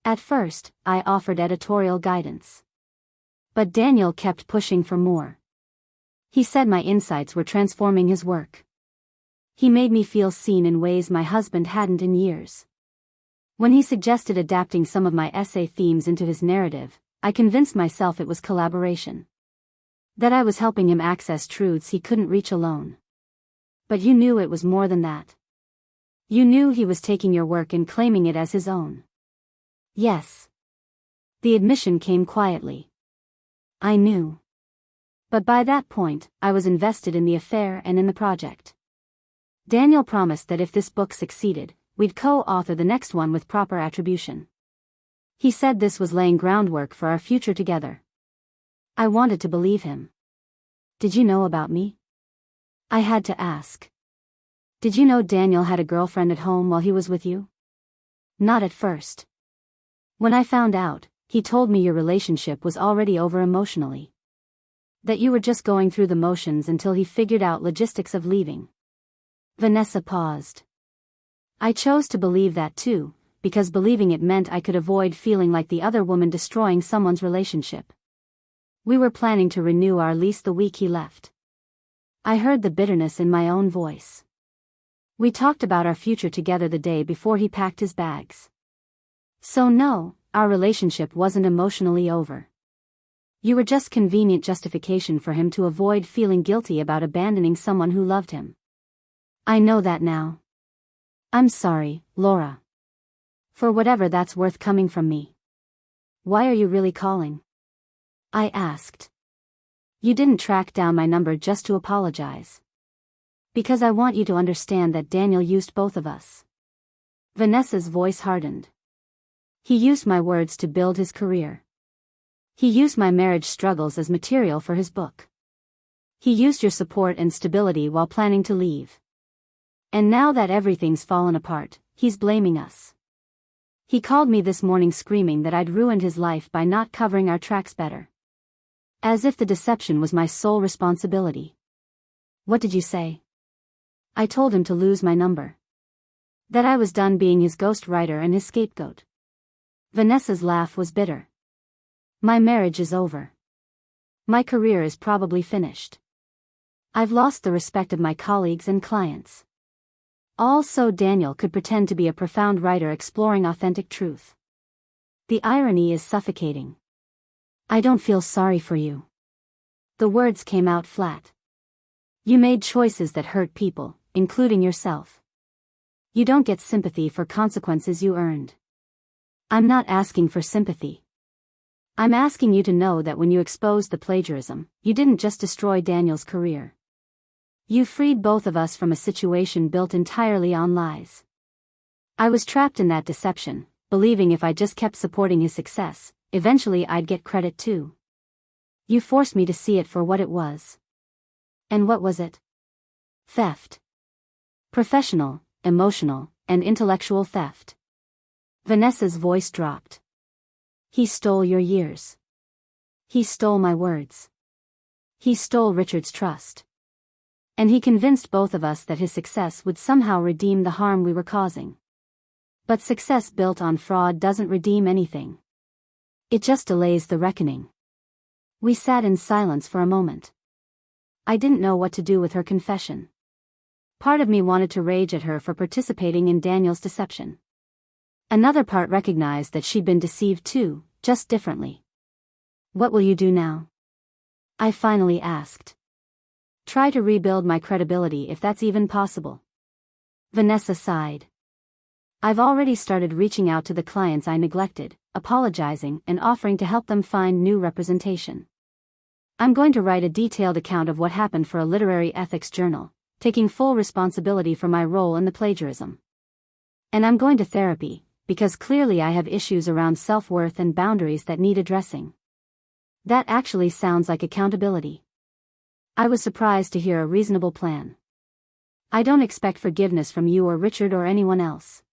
Speaker 1: At first, I offered editorial guidance. But Daniel kept pushing for more. He said my insights were transforming his work. He made me feel seen in ways my husband hadn't in years. When he suggested adapting some of my essay themes into his narrative, I convinced myself it was collaboration. That I was helping him access truths he couldn't reach alone. But you knew it was more than that. You knew he was taking your work and claiming it as his own. Yes. The admission came quietly. I knew. But by that point, I was invested in the affair and in the project. Daniel promised that if this book succeeded, we'd co-author the next one with proper attribution. He said this was laying groundwork for our future together. I wanted to believe him. Did you know about me? I had to ask. Did you know Daniel had a girlfriend at home while he was with you? Not at first. When I found out, he told me your relationship was already over emotionally. That you were just going through the motions until he figured out logistics of leaving. Vanessa paused. I chose to believe that too, because believing it meant I could avoid feeling like the other woman destroying someone's relationship. We were planning to renew our lease the week he left. I heard the bitterness in my own voice. We talked about our future together the day before he packed his bags. So no, our relationship wasn't emotionally over. You were just convenient justification for him to avoid feeling guilty about abandoning someone who loved him. I know that now. I'm sorry, Laura. For whatever that's worth coming from me. Why are you really calling? I asked. You didn't track down my number just to apologize. Because I want you to understand that Daniel used both of us. Vanessa's voice hardened. He used my words to build his career. He used my marriage struggles as material for his book. He used your support and stability while planning to leave. And now that everything's fallen apart, he's blaming us. He called me this morning screaming that I'd ruined his life by not covering our tracks better. As if the deception was my sole responsibility. What did you say? I told him to lose my number. That I was done being his ghostwriter and his scapegoat. Vanessa's laugh was bitter. My marriage is over. My career is probably finished. I've lost the respect of my colleagues and clients. All so Daniel could pretend to be a profound writer exploring authentic truth. The irony is suffocating. I don't feel sorry for you. The words came out flat. You made choices that hurt people, including yourself. You don't get sympathy for consequences you earned. I'm not asking for sympathy. I'm asking you to know that when you exposed the plagiarism, you didn't just destroy Daniel's career. You freed both of us from a situation built entirely on lies. I was trapped in that deception, believing if I just kept supporting his success, eventually I'd get credit too. You forced me to see it for what it was. And what was it? Theft. Professional, emotional, and intellectual theft. Vanessa's voice dropped. He stole your years. He stole my words. He stole Richard's trust. And he convinced both of us that his success would somehow redeem the harm we were causing. But success built on fraud doesn't redeem anything. It just delays the reckoning. We sat in silence for a moment. I didn't know what to do with her confession. Part of me wanted to rage at her for participating in Daniel's deception. Another part recognized that she'd been deceived too, just differently. What will you do now? I finally asked. Try to rebuild my credibility if that's even possible. Vanessa sighed. I've already started reaching out to the clients I neglected, apologizing and offering to help them find new representation. I'm going to write a detailed account of what happened for a literary ethics journal, taking full responsibility for my role in the plagiarism. And I'm going to therapy, because clearly I have issues around self-worth and boundaries that need addressing. That actually sounds like accountability. I was surprised to hear a reasonable plan. I don't expect forgiveness from you or Richard or anyone else.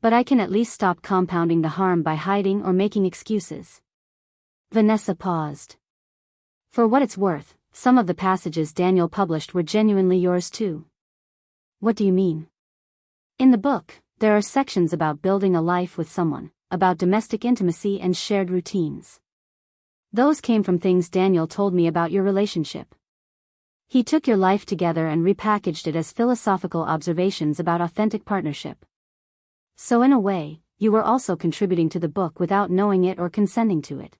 Speaker 1: But I can at least stop compounding the harm by hiding or making excuses. Vanessa paused. For what it's worth, some of the passages Daniel published were genuinely yours too. What do you mean? In the book, there are sections about building a life with someone, about domestic intimacy and shared routines. Those came from things Daniel told me about your relationship. He took your life together and repackaged it as philosophical observations about authentic partnership. So in a way, you were also contributing to the book without knowing it or consenting to it.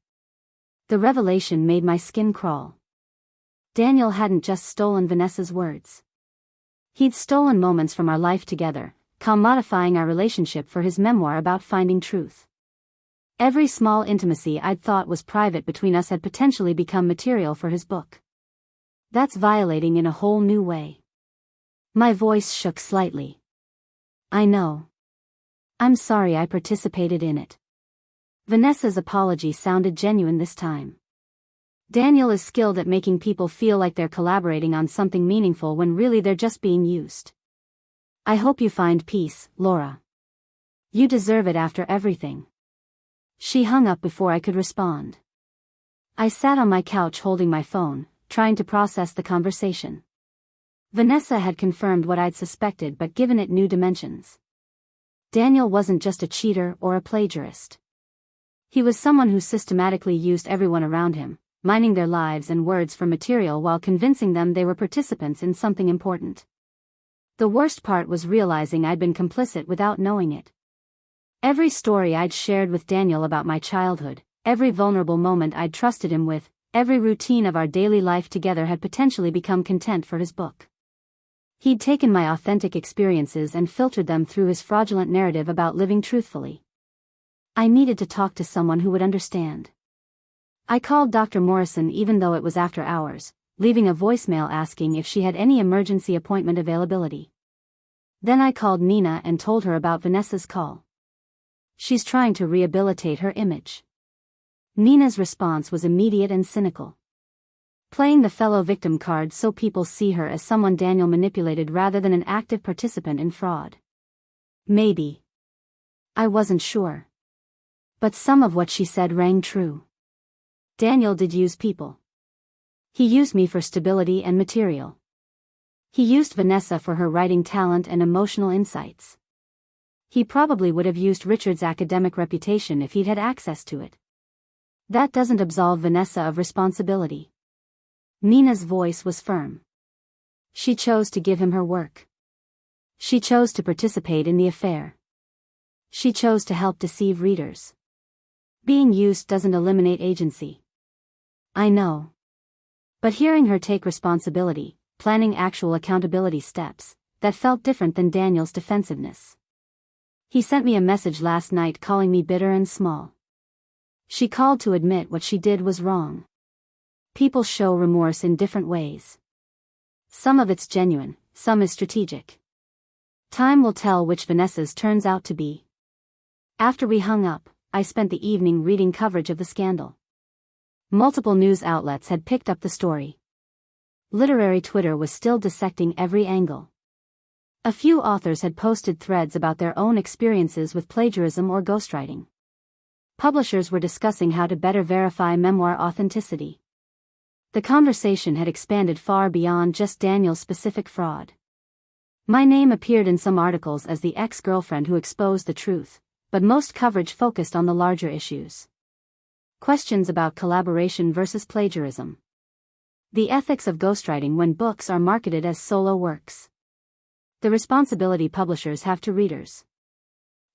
Speaker 1: The revelation made my skin crawl. Daniel hadn't just stolen Vanessa's words. He'd stolen moments from our life together, commodifying our relationship for his memoir about finding truth. Every small intimacy I'd thought was private between us had potentially become material for his book. That's violating in a whole new way. My voice shook slightly. I know. I'm sorry I participated in it. Vanessa's apology sounded genuine this time. Daniel is skilled at making people feel like they're collaborating on something meaningful when really they're just being used. I hope you find peace, Laura. You deserve it after everything. She hung up before I could respond. I sat on my couch holding my phone, trying to process the conversation. Vanessa had confirmed what I'd suspected but given it new dimensions. Daniel wasn't just a cheater or a plagiarist. He was someone who systematically used everyone around him, mining their lives and words for material while convincing them they were participants in something important. The worst part was realizing I'd been complicit without knowing it. Every story I'd shared with Daniel about my childhood, Every vulnerable moment I'd trusted him with, every routine of our daily life together had potentially become content for his book. He'd taken my authentic experiences and filtered them through his fraudulent narrative about living truthfully. I needed to talk to someone who would understand. I called Dr. Morrison even though it was after hours, leaving a voicemail asking if she had any emergency appointment availability. Then I called Nina and told her about Vanessa's call. She's trying to rehabilitate her image. Nina's response was immediate and cynical. Playing the fellow victim card so people see her as someone Daniel manipulated rather than an active participant in fraud. Maybe. I wasn't sure. But some of what she said rang true. Daniel did use people. He used me for stability and material. He used Vanessa for her writing talent and emotional insights. He probably would have used Richard's academic reputation if he'd had access to it. That doesn't absolve Vanessa of responsibility. Nina's voice was firm. She chose to give him her work. She chose to participate in the affair. She chose to help deceive readers. Being used doesn't eliminate agency. I know. But hearing her take responsibility, planning actual accountability steps, that felt different than Daniel's defensiveness. He sent me a message last night calling me bitter and small. She called to admit what she did was wrong. People show remorse in different ways. Some of it's genuine, some is strategic. Time will tell which Vanessa's turns out to be. After we hung up, I spent the evening reading coverage of the scandal. Multiple news outlets had picked up the story. Literary Twitter was still dissecting every angle. A few authors had posted threads about their own experiences with plagiarism or ghostwriting. Publishers were discussing how to better verify memoir authenticity. The conversation had expanded far beyond just Daniel's specific fraud. My name appeared in some articles as the ex-girlfriend who exposed the truth, but most coverage focused on the larger issues. Questions about collaboration versus plagiarism. The ethics of ghostwriting when books are marketed as solo works. The responsibility publishers have to readers.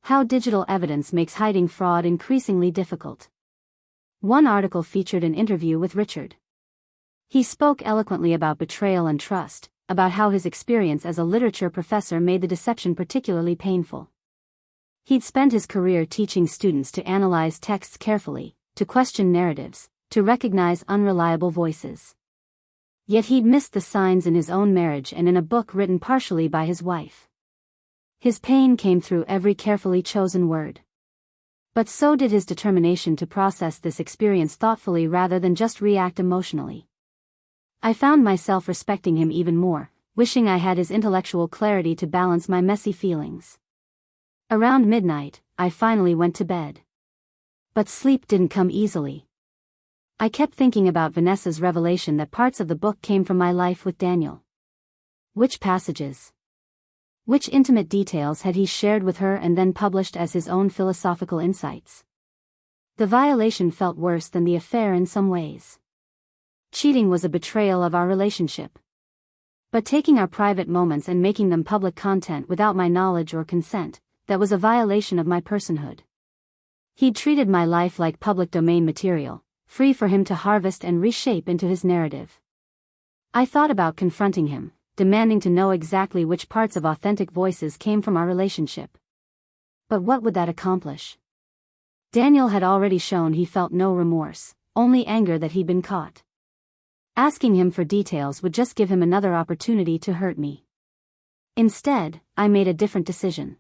Speaker 1: How digital evidence makes hiding fraud increasingly difficult. One article featured an interview with Richard. He spoke eloquently about betrayal and trust, about how his experience as a literature professor made the deception particularly painful. He'd spent his career teaching students to analyze texts carefully, to question narratives, to recognize unreliable voices. Yet he'd missed the signs in his own marriage and in a book written partially by his wife. His pain came through every carefully chosen word. But so did his determination to process this experience thoughtfully rather than just react emotionally. I found myself respecting him even more, wishing I had his intellectual clarity to balance my messy feelings. Around midnight, I finally went to bed. But sleep didn't come easily. I kept thinking about Vanessa's revelation that parts of the book came from my life with Daniel. Which passages? Which intimate details had he shared with her and then published as his own philosophical insights? The violation felt worse than the affair in some ways. Cheating was a betrayal of our relationship. But taking our private moments and making them public content without my knowledge or consent, that was a violation of my personhood. He'd treated my life like public domain material, free for him to harvest and reshape into his narrative. I thought about confronting him, demanding to know exactly which parts of authentic voices came from our relationship. But what would that accomplish? Daniel had already shown he felt no remorse, only anger that he'd been caught. Asking him for details would just give him another opportunity to hurt me. Instead, I made a different decision.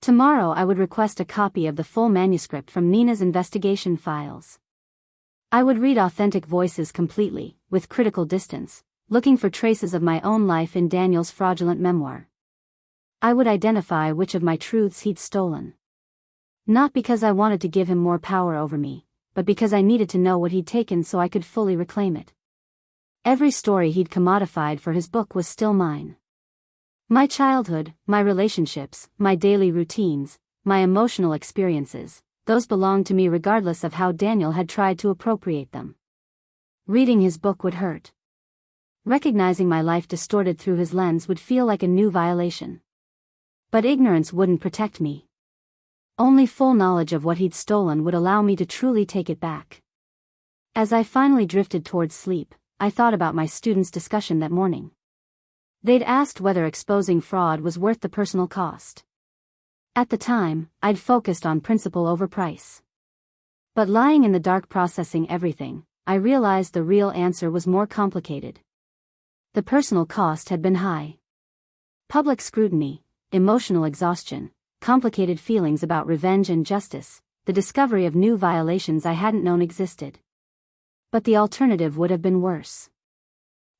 Speaker 1: Tomorrow I would request a copy of the full manuscript from Nina's investigation files. I would read authentic voices completely, with critical distance, looking for traces of my own life in Daniel's fraudulent memoir. I would identify which of my truths he'd stolen. Not because I wanted to give him more power over me, but because I needed to know what he'd taken so I could fully reclaim it. Every story he'd commodified for his book was still mine. My childhood, my relationships, my daily routines, my emotional experiences, those belonged to me regardless of how Daniel had tried to appropriate them. Reading his book would hurt. Recognizing my life distorted through his lens would feel like a new violation. But ignorance wouldn't protect me. Only full knowledge of what he'd stolen would allow me to truly take it back. As I finally drifted towards sleep, I thought about my students' discussion that morning. They'd asked whether exposing fraud was worth the personal cost. At the time, I'd focused on principle over price. But lying in the dark processing everything, I realized the real answer was more complicated. The personal cost had been high. Public scrutiny, emotional exhaustion, complicated feelings about revenge and justice, the discovery of new violations I hadn't known existed. But the alternative would have been worse.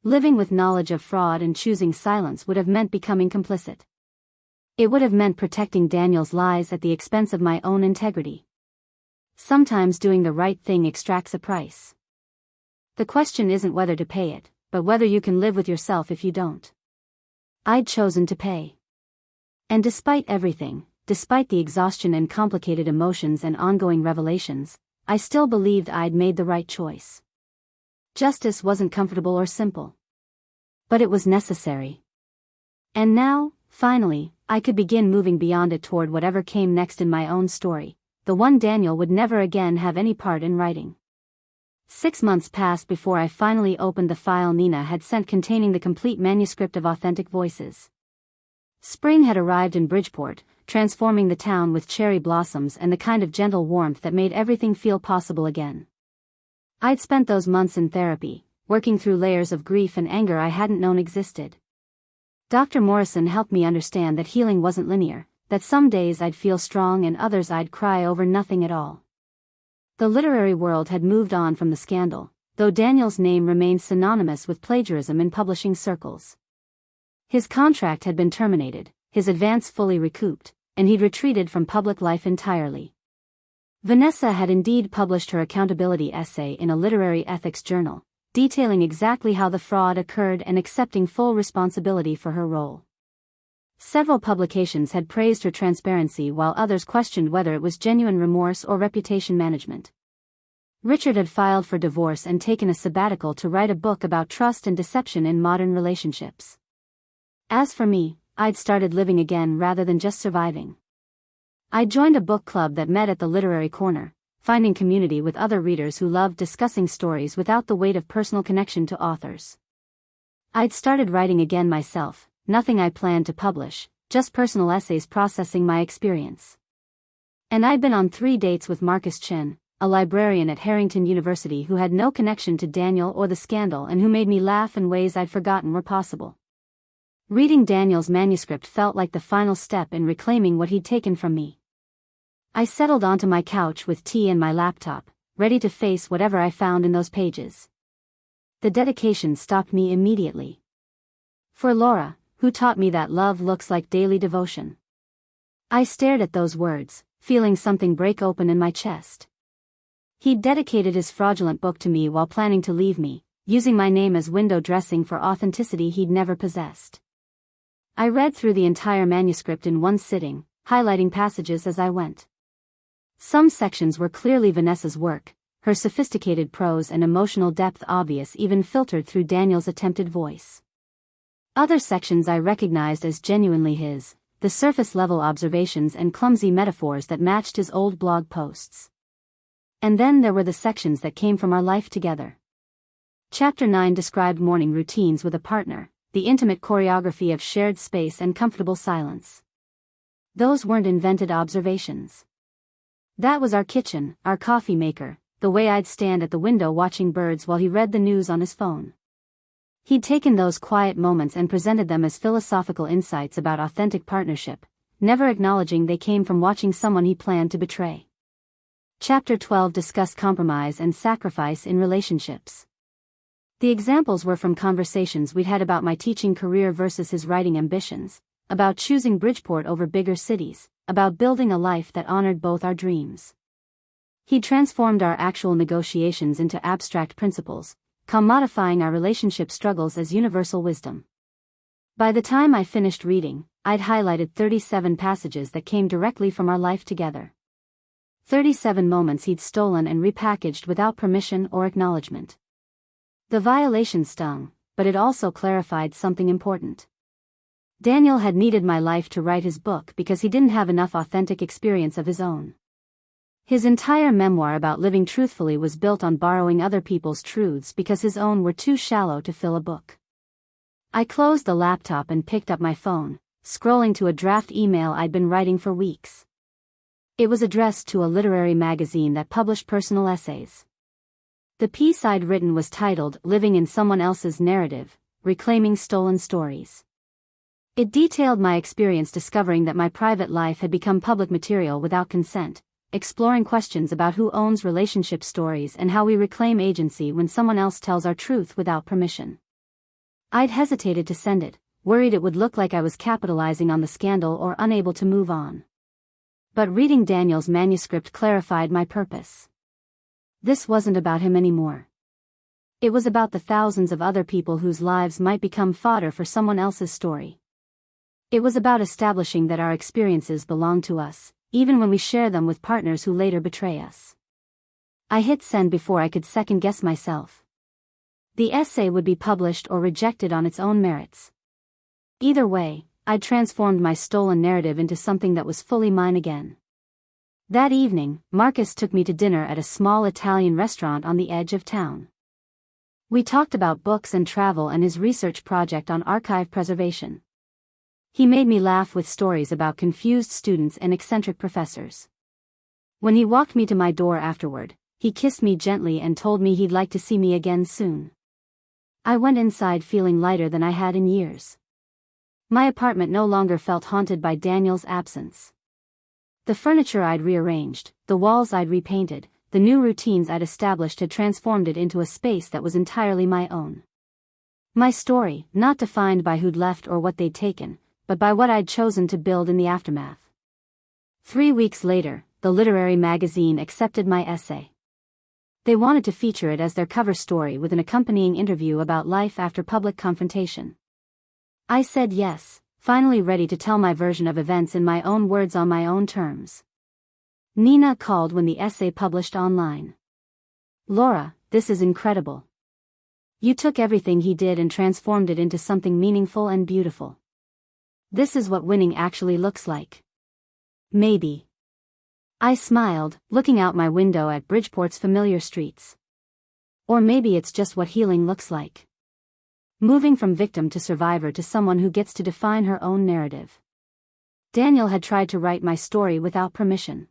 Speaker 1: Living with knowledge of fraud and choosing silence would have meant becoming complicit. It would have meant protecting Daniel's lies at the expense of my own integrity. Sometimes doing the right thing extracts a price. The question isn't whether to pay it, but whether you can live with yourself if you don't. I'd chosen to pay. And despite everything, despite the exhaustion and complicated emotions and ongoing revelations, I still believed I'd made the right choice. Justice wasn't comfortable or simple. But it was necessary. And now, finally, I could begin moving beyond it toward whatever came next in my own story, the one Daniel would never again have any part in writing. 6 months passed before I finally opened the file Nina had sent containing the complete manuscript of Authentic Voices. Spring had arrived in Bridgeport, transforming the town with cherry blossoms and the kind of gentle warmth that made everything feel possible again. I'd spent those months in therapy, working through layers of grief and anger I hadn't known existed. Dr. Morrison helped me understand that healing wasn't linear, that some days I'd feel strong and others I'd cry over nothing at all. The literary world had moved on from the scandal, though Daniel's name remained synonymous with plagiarism in publishing circles. His contract had been terminated, his advance fully recouped, and he'd retreated from public life entirely. Vanessa had indeed published her accountability essay in a literary ethics journal, detailing exactly how the fraud occurred and accepting full responsibility for her role. Several publications had praised her transparency while others questioned whether it was genuine remorse or reputation management. Richard had filed for divorce and taken a sabbatical to write a book about trust and deception in modern relationships. As for me, I'd started living again rather than just surviving. I joined a book club that met at the Literary Corner, finding community with other readers who loved discussing stories without the weight of personal connection to authors. I'd started writing again myself, nothing I planned to publish, just personal essays processing my experience. And I'd been on 3 dates with Marcus Chen, a librarian at Harrington University who had no connection to Daniel or the scandal and who made me laugh in ways I'd forgotten were possible. Reading Daniel's manuscript felt like the final step in reclaiming what he'd taken from me. I settled onto my couch with tea and my laptop, ready to face whatever I found in those pages. The dedication stopped me immediately. For Laura, who taught me that love looks like daily devotion. I stared at those words, feeling something break open in my chest. He'd dedicated his fraudulent book to me while planning to leave me, using my name as window dressing for authenticity he'd never possessed. I read through the entire manuscript in one sitting, highlighting passages as I went. Some sections were clearly Vanessa's work, her sophisticated prose and emotional depth obvious even filtered through Daniel's attempted voice. Other sections I recognized as genuinely his, the surface-level observations and clumsy metaphors that matched his old blog posts. And then there were the sections that came from our life together. Chapter 9 described morning routines with a partner, the intimate choreography of shared space and comfortable silence. Those weren't invented observations. That was our kitchen, our coffee maker, the way I'd stand at the window watching birds while he read the news on his phone. He'd taken those quiet moments and presented them as philosophical insights about authentic partnership, never acknowledging they came from watching someone he planned to betray. Chapter 12 discussed compromise and sacrifice in relationships. The examples were from conversations we'd had about my teaching career versus his writing ambitions, about choosing Bridgeport over bigger cities, about building a life that honored both our dreams. He transformed our actual negotiations into abstract principles, commodifying our relationship struggles as universal wisdom. By the time I finished reading, I'd highlighted 37 passages that came directly from our life together. 37 moments he'd stolen and repackaged without permission or acknowledgement. The violation stung, but it also clarified something important. Daniel had needed my life to write his book because he didn't have enough authentic experience of his own. His entire memoir about living truthfully was built on borrowing other people's truths because his own were too shallow to fill a book. I closed the laptop and picked up my phone, scrolling to a draft email I'd been writing for weeks. It was addressed to a literary magazine that published personal essays. The piece I'd written was titled "Living in Someone Else's Narrative: Reclaiming Stolen Stories." It detailed my experience discovering that my private life had become public material without consent, exploring questions about who owns relationship stories and how we reclaim agency when someone else tells our truth without permission. I'd hesitated to send it, worried it would look like I was capitalizing on the scandal or unable to move on. But reading Daniel's manuscript clarified my purpose. This wasn't about him anymore. It was about the thousands of other people whose lives might become fodder for someone else's story. It was about establishing that our experiences belong to us, even when we share them with partners who later betray us. I hit send before I could second-guess myself. The essay would be published or rejected on its own merits. Either way, I'd transformed my stolen narrative into something that was fully mine again. That evening, Marcus took me to dinner at a small Italian restaurant on the edge of town. We talked about books and travel and his research project on archive preservation. He made me laugh with stories about confused students and eccentric professors. When he walked me to my door afterward, he kissed me gently and told me he'd like to see me again soon. I went inside feeling lighter than I had in years. My apartment no longer felt haunted by Daniel's absence. The furniture I'd rearranged, the walls I'd repainted, the new routines I'd established had transformed it into a space that was entirely my own. My story, not defined by who'd left or what they'd taken, but by what I'd chosen to build in the aftermath. 3 weeks later, the literary magazine accepted my essay. They wanted to feature it as their cover story with an accompanying interview about life after public confrontation. I said yes, finally ready to tell my version of events in my own words on my own terms. Nina called when the essay published online. "Laura, this is incredible. You took everything he did and transformed it into something meaningful and beautiful. This is what winning actually looks like." "Maybe." I smiled, looking out my window at Bridgeport's familiar streets. "Or maybe it's just what healing looks like. Moving from victim to survivor to someone who gets to define her own narrative." Daniel had tried to write my story without permission.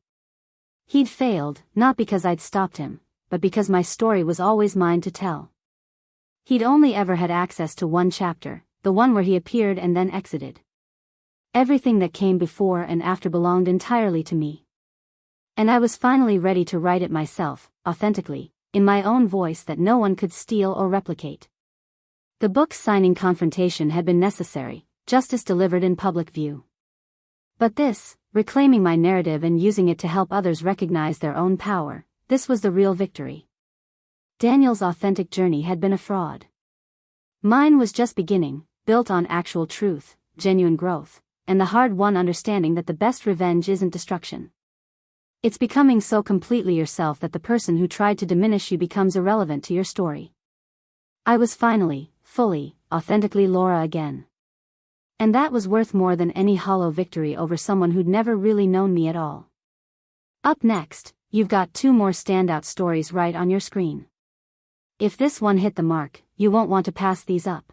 Speaker 1: He'd failed, not because I'd stopped him, but because my story was always mine to tell. He'd only ever had access to one chapter, the one where he appeared and then exited. Everything that came before and after belonged entirely to me. And I was finally ready to write it myself, authentically, in my own voice that no one could steal or replicate. The book's signing confrontation had been necessary, justice delivered in public view. But this, reclaiming my narrative and using it to help others recognize their own power, this was the real victory. Daniel's authentic journey had been a fraud. Mine was just beginning, built on actual truth, genuine growth, and the hard-won understanding that the best revenge isn't destruction. It's becoming so completely yourself that the person who tried to diminish you becomes irrelevant to your story. I was finally, fully, authentically Laura again. And that was worth more than any hollow victory over someone who'd never really known me at all. Up next, you've got 2 more standout stories right on your screen. If this one hit the mark, you won't want to pass these up.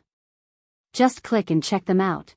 Speaker 1: Just click and check them out.